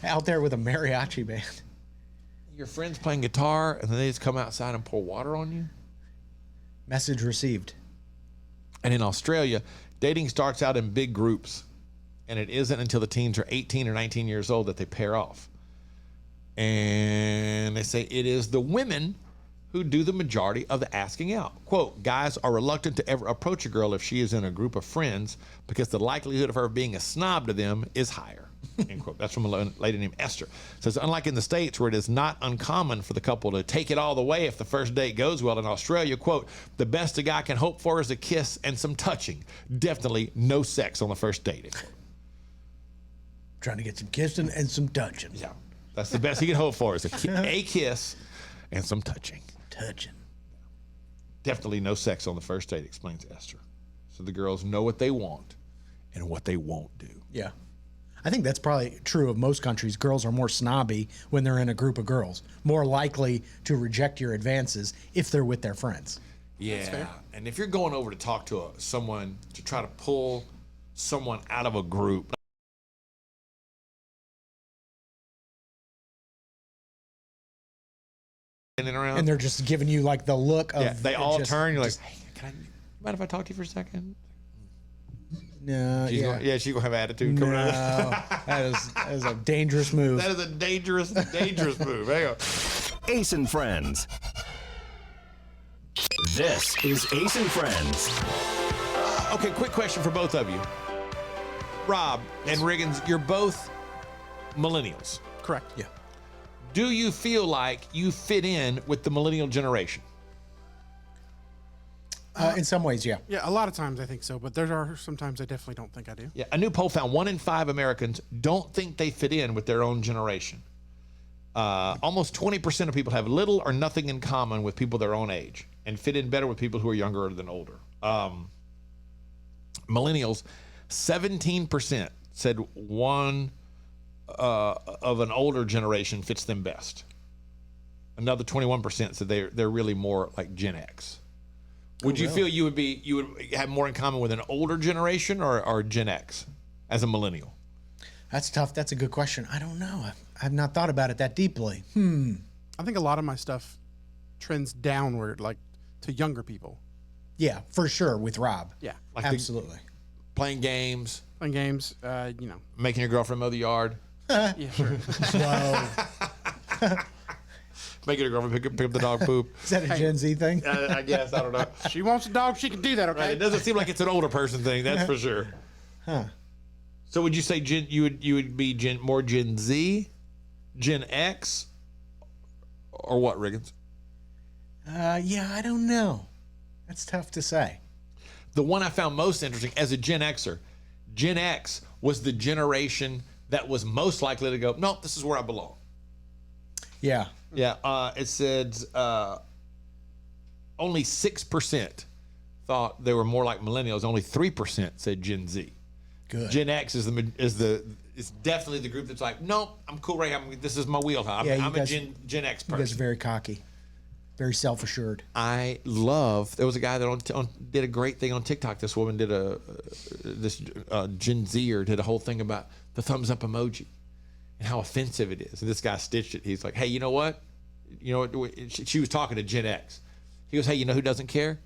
C: out there with a mariachi band.
B: Your friend's playing guitar and then they just come outside and pour water on you?
C: Message received.
B: And in Australia, dating starts out in big groups, and it isn't until the teens are 18 or 19 years old that they pair off. And they say it is the women who do the majority of the asking out. Quote, guys are reluctant to ever approach a girl if she is in a group of friends because the likelihood of her being a snob to them is higher. End quote. That's from a lady named Esther. It says, unlike in the States where it is not uncommon for the couple to take it all the way if the first date goes well, in Australia, quote, the best a guy can hope for is a kiss and some touching. Definitely no sex on the first date. End quote.
C: Trying to get some kissing and some touching.
B: Yeah. That's the best he can hope for is a kiss and some touching. Definitely no sex on the first date, explains Esther. So the girls know what they want, and what they won't do.
C: Yeah. I think that's probably true of most countries. Girls are more snobby when they're in a group of girls, more likely to reject your advances if they're with their friends.
B: Yeah. And if you're going over to talk to someone to try to pull someone out of a group, around,
C: and they're just giving you like the look of.
B: yeah, they all
C: just-
B: turn. You're like,
C: just-
B: hey, can I? Mind if I talk to you for a second?
C: No,
B: She's
C: yeah.
B: gonna, she's gonna have attitude coming
C: No,
B: out.
C: that is a dangerous move.
B: That is a dangerous move. Hang on.
A: Ace and Friends. This is Ace and Friends.
B: Okay, quick question for both of you. Rob and Riggins, you're both millennials.
D: Correct.
C: Yeah.
B: Do you feel like you fit in with the millennial generation?
C: In some ways, yeah.
D: Yeah, a lot of times I think so, but there are some times I definitely don't think I do.
B: Yeah, a new poll found 1 in 5 Americans don't think they fit in with their own generation. Almost 20% of people have little or nothing in common with people their own age and fit in better with people who are younger than older. Millennials, 17% said one of an older generation fits them best. Another 21% said they're really more like Gen X. Would you feel you would have more in common with an older generation or Gen X as a millennial?
C: That's tough. That's a good question. I don't know. I've not thought about it that deeply.
D: I think a lot of my stuff trends downward, like to younger people.
C: Yeah, for sure with Rob.
D: Yeah.
B: Like
C: absolutely.
B: Playing games,
C: Making
B: your girlfriend mow the yard.
D: Yeah, sure.
C: Whoa.
B: Making her girlfriend pick up the dog poop.
C: Is that a Gen Z thing?
B: I guess. I don't know.
D: She wants a dog, she can do that, okay?
B: Right, it doesn't seem like it's an older person thing, that's for sure.
C: Huh.
B: So would you say you would be more Gen Z, Gen X, or what, Riggins?
C: Yeah, I don't know. That's tough to say.
B: The one I found most interesting as a Gen Xer, Gen X was the generation that was most likely to go, nope, this is where I belong.
C: Yeah.
B: Yeah, it said only 6% thought they were more like millennials. Only 3% said Gen Z.
C: Good.
B: Gen X is definitely the group that's like, nope, I'm cool right here. This is my wheelhouse. I'm a Gen X person.
C: You guys are very cocky, very self-assured.
B: I love. There was a guy that did a great thing on TikTok. This woman did this Gen Zer did a whole thing about the thumbs up emoji and how offensive it is. And this guy stitched it. He's like, hey, you know what? She was talking to Gen X. He goes, hey, you know who doesn't care?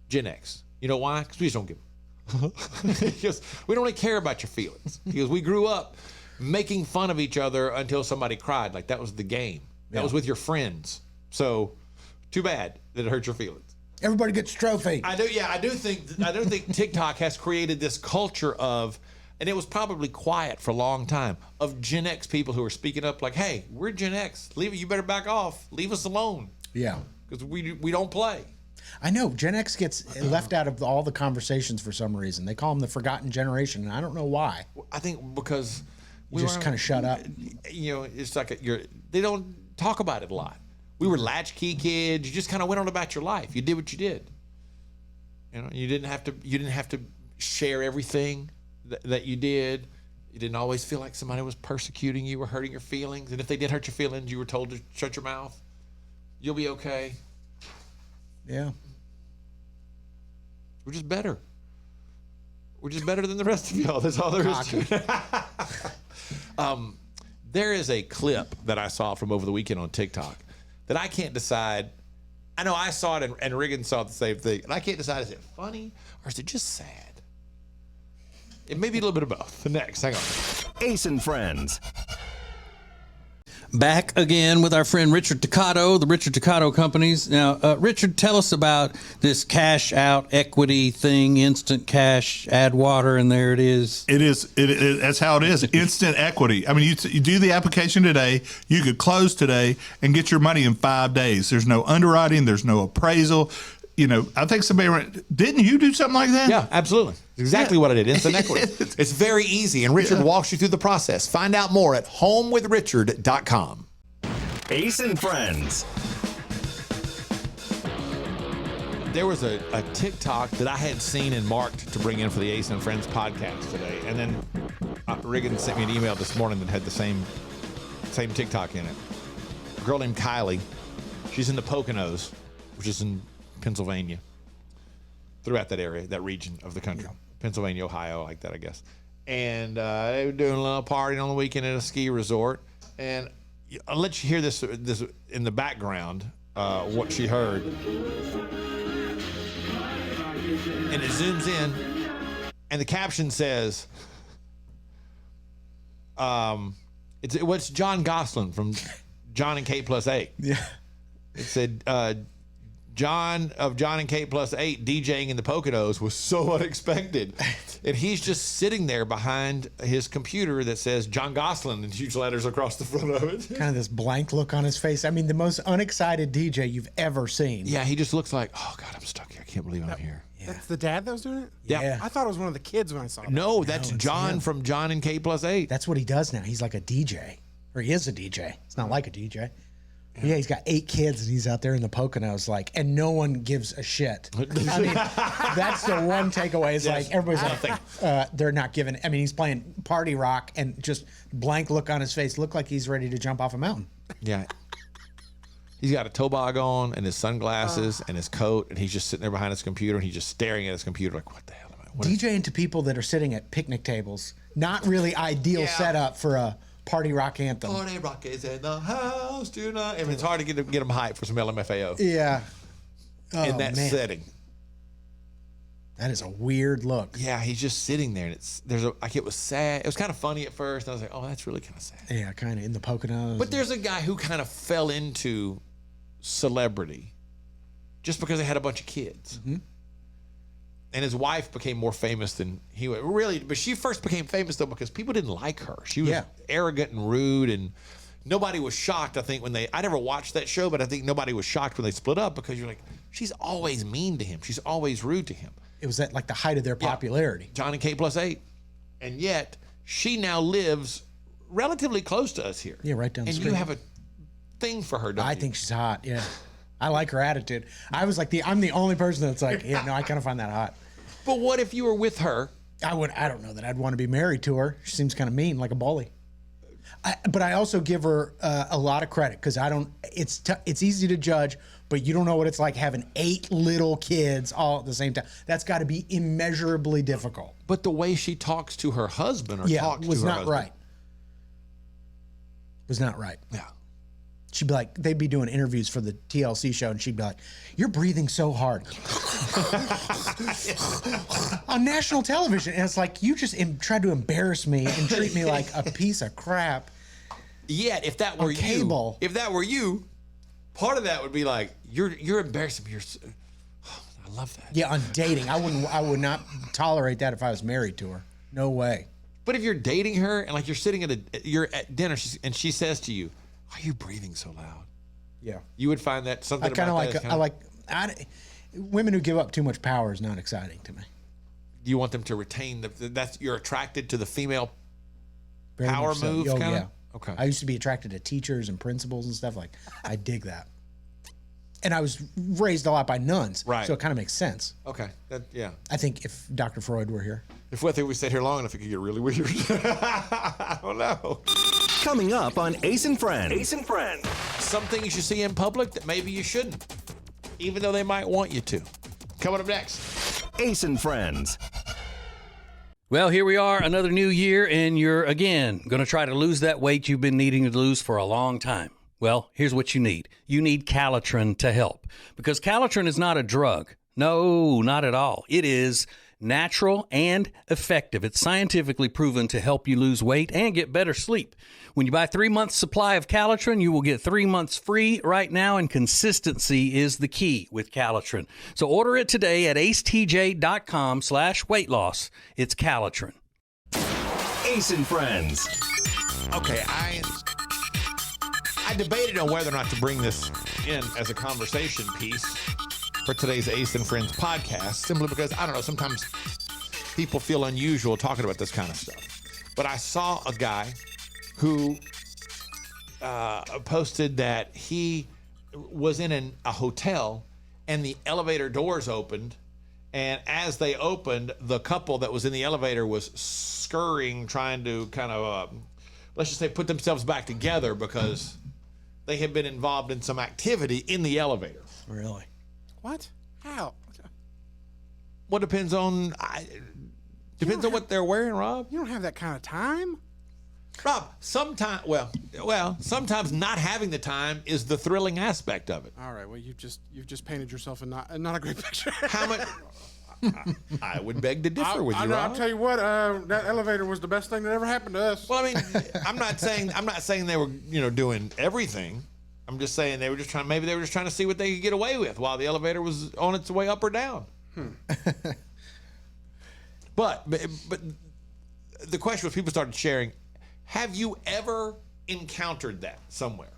B: Gen X. You know why? Because we just don't give them. He goes, we don't really care about your feelings. He goes, we grew up making fun of each other until somebody cried. Like that was the game. That was with your friends. So too bad that it hurt your feelings.
C: Everybody gets a trophy.
B: I do think TikTok has created this culture of, and it was probably quiet for a long time, of Gen X people who are speaking up like, hey, we're Gen X. You better back off. Leave us alone.
C: Yeah.
B: Because we don't play.
C: I know. Gen X gets left out of all the conversations for some reason. They call them the forgotten generation, and I don't know why.
B: I think because
C: you just kind of shut up.
B: It's like they don't talk about it a lot. We were latchkey kids. You just kind of went on about your life. You did what you did. You didn't have to share everything that you did. You didn't always feel like somebody was persecuting you or hurting your feelings. And if they did hurt your feelings, you were told to shut your mouth. You'll be okay.
C: Yeah.
B: We're just better. We're just better than the rest of y'all. That's all there is to it. There is a clip that I saw from over the weekend on TikTok that I can't decide. I know I saw it and Riggins saw the same thing. And I can't decide, is it funny or is it just sad? It may be a little bit of both. Next, hang on.
A: Ace and Friends.
E: Back again with our friend Richard Toccato, the Richard Toccato Companies. Now, Richard, tell us about this cash out equity thing, instant cash, add water, and there it is.
J: It is. That's how it is. Instant equity. I mean, you do the application today, you could close today and get your money in 5 days. There's no underwriting. There's no appraisal. I think didn't you do something like that?
B: Yeah, absolutely. Exactly what I did. Instant equity. It's very easy, and Richard walks you through the process. Find out more at homewithrichard.com.
A: Ace and Friends.
B: there was a TikTok that I had seen and marked to bring in for the Ace and Friends podcast today. And then Riggin sent me an email this morning that had the same TikTok in it. A girl named Kylie. She's in the Poconos, which is in Pennsylvania. Throughout that area, that region of the country. Yeah. Pennsylvania, Ohio, like that, I guess. And they were doing a little partying on the weekend at a ski resort. And I'll let you hear this in the background, what she heard. And it zooms in, and the caption says, "What's John Gosselin from John and Kate Plus 8?"
C: Yeah.
B: It said, John and Kate Plus 8 DJing in the Poconos was so unexpected. And he's just sitting there behind his computer that says John Gosselin in huge letters across the front of it.
C: Kind of this blank look on his face. I mean, the most unexcited DJ you've ever seen.
B: Yeah, he just looks like, oh, God, I'm stuck here. I can't believe I'm here.
D: Yeah. That's the dad that was doing it?
B: Yeah.
D: I thought it was one of the kids when I saw it.
B: No, that's John from John and Kate Plus 8.
C: That's what he does now. He's like a DJ. Or he is a DJ. It's not like a DJ. Yeah, he's got 8 kids and he's out there in the Poconos, like, and no one gives a shit. I mean, that's the one takeaway. Is like everybody's like, they're not giving. I mean, he's playing party rock and just blank look on his face, look like he's ready to jump off a mountain.
B: Yeah, he's got a toboggan on and his sunglasses and his coat, and he's just sitting there behind his computer and he's just staring at his computer like, what the hell am I?
C: DJing to people that are sitting at picnic tables, not really ideal setup for a party rock anthem.
B: Party rock is in the house tonight. I mean, it's hard to get them hyped for some LMFAO.
C: Yeah.
B: In that setting.
C: That is a weird look.
B: Yeah, he's just sitting there, and it was sad. It was kind of funny at first. I was like, oh, that's really kind of sad.
C: Yeah, kind of in the Poconos.
B: But there's a guy who kind of fell into celebrity just because they had a bunch of kids.
C: Mm-hmm.
B: And his wife became more famous than he was. Really, but she first became famous, though, because people didn't like her. She was arrogant and rude, and nobody was shocked, I think, I never watched that show, but I think nobody was shocked when they split up because you're like, she's always mean to him. She's always rude to him.
C: It was at like the height of their popularity.
B: John and Kate Plus 8. And yet, she now lives relatively close to us here.
C: Yeah, right down the street.
B: And you have a thing for her, don't you?
C: I think she's hot, yeah. I like her attitude. I was like, I'm the only person that's like, yeah, no, I kind of find that hot.
B: But what if you were with her?
C: I don't know that I'd want to be married to her. She seems kind of mean, like a bully. But I also give her a lot of credit because it's easy to judge, but you don't know what it's like having 8 little kids all at the same time. That's got to be immeasurably difficult.
B: But the way she talks to her husband talks to her husband.
C: Was not right. Was not right.
B: Yeah.
C: She'd be like, they'd be doing interviews for the TLC show, and she'd be like, "You're breathing so hard." On national television. And it's like, you just tried to embarrass me and treat me like a piece of crap.
B: Yet, if that were you, part of that would be like, you're embarrassing me. I love that.
C: Yeah, on dating. I would not tolerate that if I was married to her. No way.
B: But if you're dating her and like you're at dinner and she says to you, "Why are you breathing so loud?"
C: Yeah.
B: You would find that something.
C: Women who give up too much power is not exciting to me.
B: You want them to retain you're attracted to the female
C: Very
B: power
C: so.
B: move?
C: Yeah.
B: Okay.
C: I used to be attracted to teachers and principals and stuff like. I dig that. And I was raised a lot by nuns,
B: right?
C: So it kind of makes sense.
B: Okay.
C: I think if Dr. Freud were here,
B: if we stayed here long enough, it could get really weird. I don't know.
A: Coming up on Ace and Friends. Ace and Friends.
B: Some things you see in public that maybe you shouldn't, even though they might want you to. Coming up next,
A: Ace and Friends.
E: Well, here we are, another new year, and you're, again, going to try to lose that weight you've been needing to lose for a long time. Well, here's what you need. You need Calitrin to help, because Calitrin is not a drug. No, not at all. It is natural and effective. It's scientifically proven to help you lose weight and get better sleep. When you buy 3 months supply of Calitrin, you will get 3 months free right now, and consistency is the key with Calitrin. So order it today at acetj.com/weight loss. It's Calitrin.
A: Ace and Friends.
B: Okay, I debated on whether or not to bring this in as a conversation piece for today's Ace and Friends podcast, simply because, I don't know, sometimes people feel unusual talking about this kind of stuff. But I saw a guy who posted that he was in a hotel and the elevator doors opened. And as they opened, the couple that was in the elevator was scurrying, trying to kind of, let's just say, put themselves back together because they had been involved in some activity in the elevator.
C: Really?
D: What? How?
B: Well, depends on what they're wearing, Rob.
D: You don't have that kind of time.
B: Rob, sometimes not having the time is the thrilling aspect of it.
D: All right. Well, you've just painted yourself in not a great picture.
B: How much? I would beg to differ with you, Rob.
D: I'll tell you what. That elevator was the best thing that ever happened to us.
B: Well, I mean, I'm not saying they were doing everything. I'm just saying they were just trying to see what they could get away with while the elevator was on its way up or down. But the question was, people started sharing. Have you ever encountered that somewhere?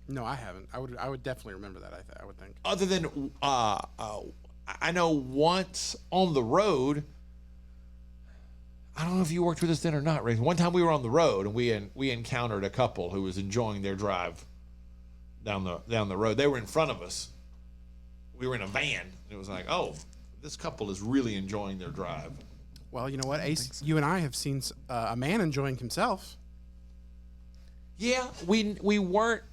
D: No, I haven't. I would definitely remember that. I would think.
B: Other than I know once on the road. I don't know if you worked with us then or not, Ray. One time we were on the road and we encountered a couple who was enjoying their drive down the road. They were in front of us. We were in a van. It was like, oh, this couple is really enjoying their drive.
D: Well, you know what, Ace? You and I have seen a man enjoying himself.
B: Yeah, we weren't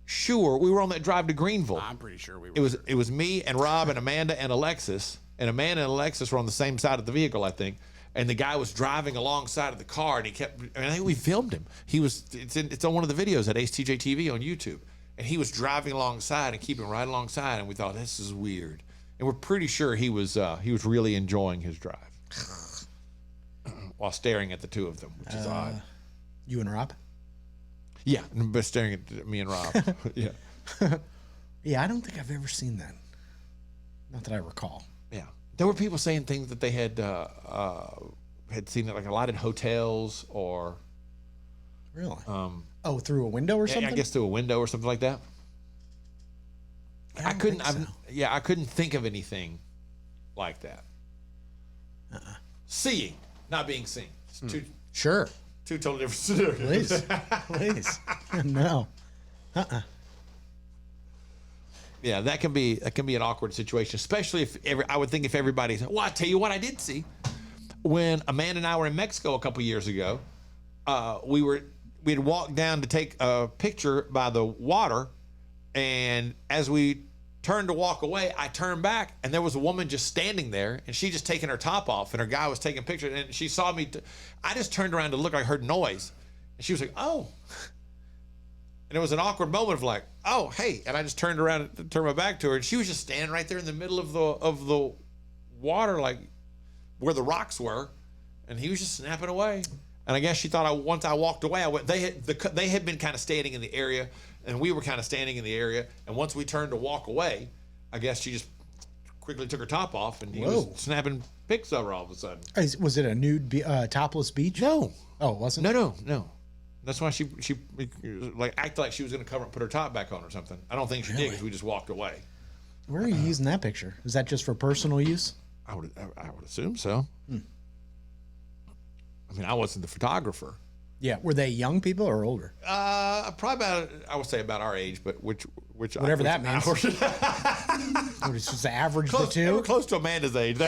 B: sure. We were on that drive to Greenville.
D: I'm pretty sure we were.
B: It was me and Rob and Amanda and Alexis. And Amanda and Alexis were on the same side of the vehicle, I think. And the guy was driving alongside of the car, and I think we filmed him. It's on one of the videos at Ace TJ TV on YouTube. And he was driving alongside and keeping right alongside, and we thought, this is weird. And we're pretty sure he was really enjoying his drive while staring at the two of them, which is odd.
C: You and Rob?
B: Yeah, but staring at me and Rob. Yeah.
C: Yeah, I don't think I've ever seen that. Not that I recall.
B: Yeah. There were people saying things that they had seen it like a lot in hotels or.
C: Really? Through a window or something?
B: I guess through a window or something like that. I couldn't think of anything like that. Seeing, not being seen. It's two totally different scenarios.
C: Please. No.
B: Yeah, that can be an awkward situation, especially if everybody's. Well, I tell you what, I did see when Amanda and I were in Mexico a couple years ago. We had walked down to take a picture by the water, and as we turned to walk away, I turned back, and there was a woman just standing there, and she just taking her top off, and her guy was taking pictures, and she saw me. I just turned around to look. I heard noise, and she was like, "Oh." And it was an awkward moment of like, oh, hey. And I just turned around and turned my back to her. And she was just standing right there in the middle of the water, like where the rocks were. And he was just snapping away. And I guess she thought once I walked away, they had been kind of standing in the area. And we were kind of standing in the area. And once we turned to walk away, I guess she just quickly took her top off. And he was snapping pics of her all of a sudden.
C: Was it a nude topless beach?
B: No.
C: Oh, it wasn't?
B: No. That's why she like acted like she was going to cover and put her top back on or something. I don't think she did because we just walked away.
C: Where are you using that picture? Is that just for personal use?
B: I would assume so. I mean, I wasn't the photographer.
C: Yeah. Were they young people or older?
B: Probably I would say about our age, but which
C: whatever that means. It's just average the two.
B: We're close to Amanda's age.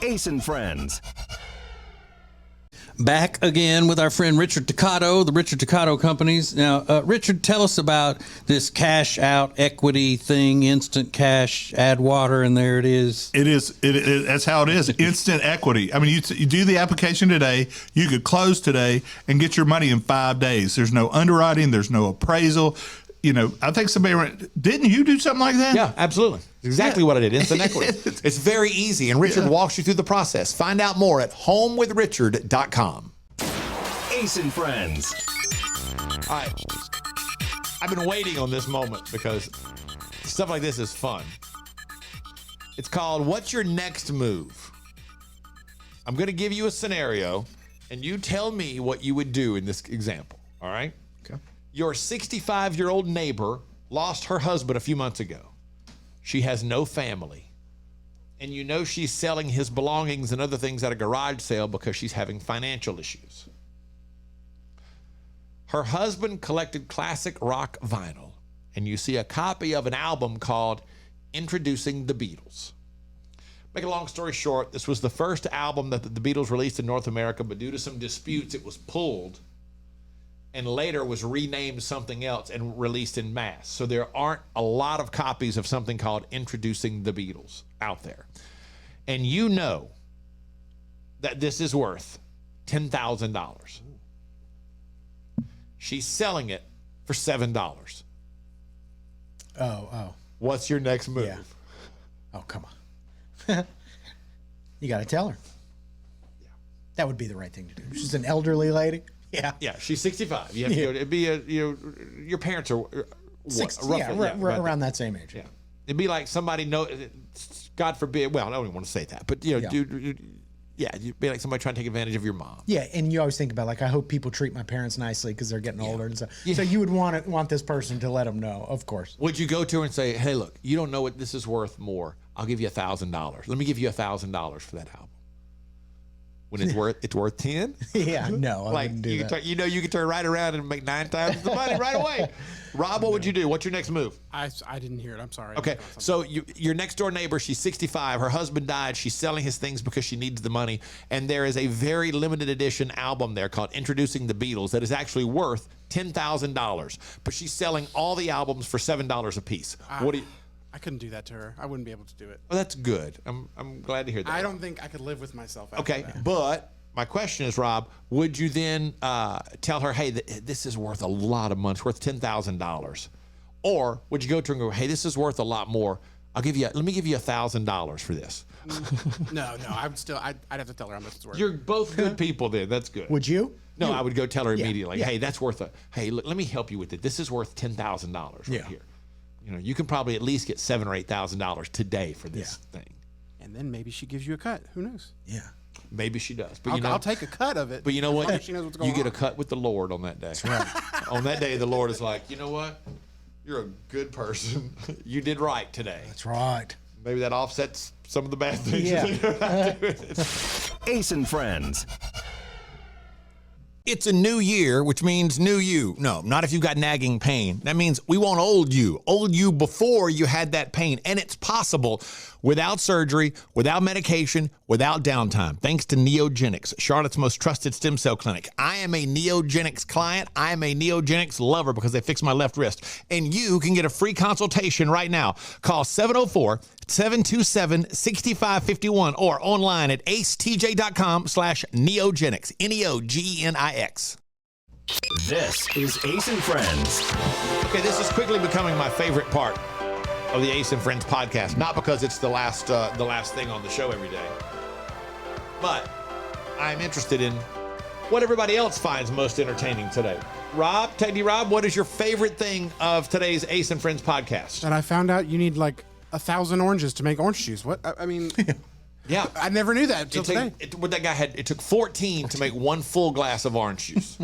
A: Ace and Friends.
E: Back again with our friend Richard Toccato, the Richard Toccato Companies. Now, Richard, tell us about this cash out equity thing, instant cash, add water, and there it is.
J: It is. That's how it is. Instant equity. I mean, you do the application today, you could close today and get your money in 5 days. There's no underwriting. There's no appraisal. I think didn't you do something like that?
B: Yeah, absolutely. Exactly what I did. Instant equity. It's very easy, and Richard walks you through the process. Find out more at homewithrichard.com.
A: Ace and Friends.
B: All right. I've been waiting on this moment because stuff like this is fun. It's called What's Your Next Move? I'm going to give you a scenario, and you tell me what you would do in this example. All right?
C: Okay.
B: Your 65-year-old neighbor lost her husband a few months ago. She has no family. And you know she's selling his belongings and other things at a garage sale because she's having financial issues. Her husband collected classic rock vinyl, and you see a copy of an album called Introducing the Beatles. Make a long story short, this was the first album that the Beatles released in North America, but due to some disputes, it was pulled and later was renamed something else and released in mass. So there aren't a lot of copies of something called Introducing the Beatles out there. And you know that this is worth $10,000. She's selling it for $7.
C: Oh.
B: What's your next move?
C: Yeah. Oh, come on. You got to tell her. Yeah. That would be the right thing to do. She's an elderly lady. Yeah.
B: Yeah, she's 65. You have to go. It'd be your parents are what,
C: 60,
B: roughly
C: around that same age.
B: Yeah. It'd be like somebody God forbid. Well, I don't even want to say that, but you'd be like somebody trying to take advantage of your mom.
C: Yeah, and you always think about like I hope people treat my parents nicely because they're getting older and stuff. Yeah. So you would want this person to let them know, of course.
B: Would you go to her and say, "Hey, look, you don't know what this is worth more. I'll give you $1,000. Let me give you $1,000 for that album." When it's worth 10?
C: Yeah, no, I wouldn't do that.
B: You can turn right around and make 9 times the money right away. Rob, what would you do? What's your next move?
D: I didn't hear it. I'm sorry.
B: Okay, so your next door neighbor, she's 65. Her husband died. She's selling his things because she needs the money. And there is a very limited edition album there called Introducing the Beatles that is actually worth $10,000. But she's selling all the albums for $7 a piece. What do you...
D: I couldn't do that to her. I wouldn't be able to do it.
B: Well, that's good. I'm glad to hear that.
D: I don't think I could live with myself after
B: Okay,
D: that.
B: but my question is, Rob, would you then tell her, hey, this is worth a lot of money. It's worth $10,000. Or would you go to her and go, hey, this is worth a lot more. Let me give you $1,000 for this.
D: No, I'd have to tell her how much it's worth.
B: You're both good people then. That's good.
C: Would you?
B: No, I would go tell her immediately.
C: Yeah.
B: Hey, that's worth hey, look, let me help you with it. This is worth $10,000 right here. You can probably at least get $7,000 or $8,000 today for this thing.
D: And then maybe she gives you a cut. Who knows?
C: Yeah.
B: Maybe she does. But
D: I'll take a cut of it.
B: But you know what?
D: She knows what's going
B: you get
D: on.
B: a cut with the Lord on that day. That's right. On that day, the Lord is like, you know what? You're a good person. You did right today.
C: That's right.
B: Maybe that offsets some of the bad things.
C: Yeah.
A: Ace and Friends.
B: It's a new year, which means new you. No, not if you've got nagging pain. That means we want old you before you had that pain. And it's possible without surgery, without medication, without downtime, thanks to Neogenics, Charlotte's most trusted stem cell clinic. I am a Neogenics client. I am a Neogenics lover because they fixed my left wrist. And you can get a free consultation right now. Call 704-727-6551 or online at acetj.com/Neogenics, Neogenics.
A: This is Ace and Friends.
B: Okay, this is quickly becoming my favorite part of the Ace and Friends podcast. Not because it's the last thing on the show every day, but I'm interested in what everybody else finds most entertaining today. Rob, Teddy Rob, what is your favorite thing of today's Ace and Friends podcast?
D: And I found out you need like 1,000 oranges to make orange juice. What? I mean,
B: yeah,
D: I never knew that until today.
B: What that guy had, it took 14 to make one full glass of orange juice.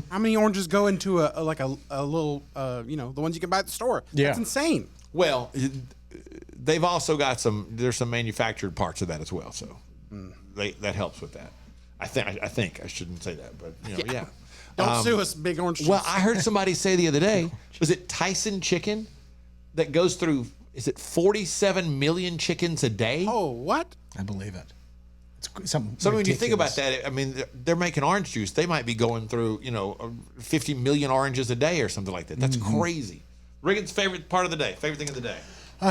D: How many oranges go into a little, the ones you can buy at the store?
C: Yeah.
D: That's insane.
B: Well, they've also got there's some manufactured parts of that as well. So that helps with that. I think I shouldn't say that, but yeah.
D: Don't sue us, big orange juice.
B: Well, I heard somebody say the other day, was it Tyson chicken that goes through, is it 47 million chickens a day?
D: Oh, what?
C: I believe it. It's something.
B: So when you think about that, I mean, they're making orange juice. They might be going through, 50 million oranges a day or something like that. That's crazy. Reagan's favorite part of the day, favorite thing of the day.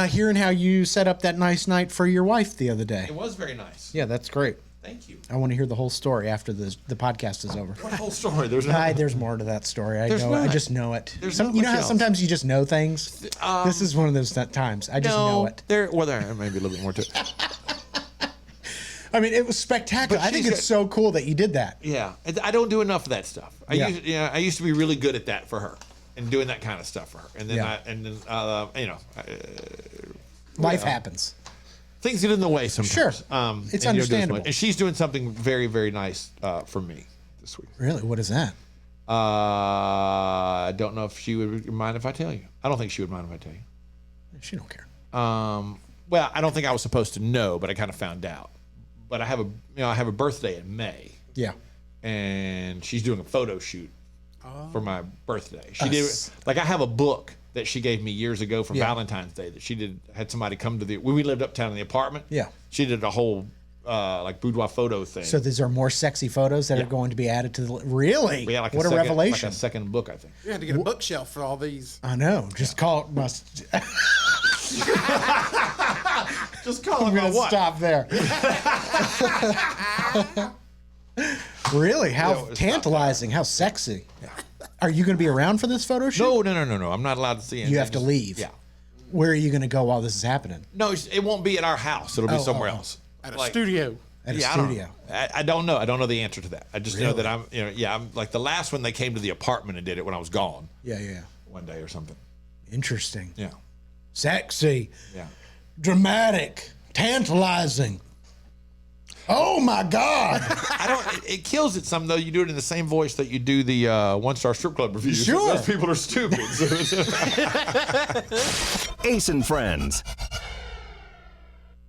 C: Hearing how you set up that nice night for your wife the other day.
B: It was very nice.
C: Yeah, that's great.
B: Thank you.
C: I want to hear the whole story after the podcast is over.
B: What whole story? There's
C: more to that story. I
B: not.
C: just know it.
B: There's
C: you know how sometimes you just know things? This is one of those times. I just know it.
B: There may be a little bit more to it.
C: I mean, it was spectacular. I think it's so cool that you did that.
B: Yeah, I don't do I used to be really good at that for her and doing that kind of stuff for her. And then
C: life happens.
B: Things get in the way sometimes.
C: Sure, it's understandable.
B: And she's doing something very, very nice for me this week.
C: Really? What is that?
B: I don't know if she would mind if I tell you. I don't think she would mind if I tell you.
C: She don't care.
B: Well, I don't think I was supposed to know, but I kind of found out. But I have a birthday in May.
C: Yeah.
B: And she's doing a photo shoot for my birthday. She did I have a book that she gave me years ago for Valentine's Day. That she had somebody come to when we lived uptown in the apartment.
C: Yeah.
B: She did a whole like boudoir photo thing.
C: So these are more sexy photos that are going to be added to the really?
B: Yeah, like
C: what a revelation!
B: Like a second book, I think.
O: You had to get a bookshelf for all these.
C: I know. Just call it.
B: Just call
C: I'm
B: it
C: gonna
B: what?
C: stop there. Really? How tantalizing? How sexy?
B: Yeah.
C: Are you going to be around for this photo shoot?
B: No. I'm not allowed to see anything.
C: You have to leave.
B: Yeah.
C: Where are you going to go while this is happening?
B: No, it won't be at our house. It'll be somewhere else.
O: At a studio.
C: At a studio.
B: I don't know. I don't know the answer to that. I just know that I'm like the last one they came to the apartment and did it when I was gone.
C: Yeah.
B: One day or something.
C: Interesting.
B: Yeah.
C: Sexy.
B: Yeah.
C: Dramatic. Tantalizing. Oh my God!
B: It kills it some though. You do it in the same voice that you do the one-star strip club reviews.
C: Sure.
B: Those people are stupid.
A: Ace and Friends,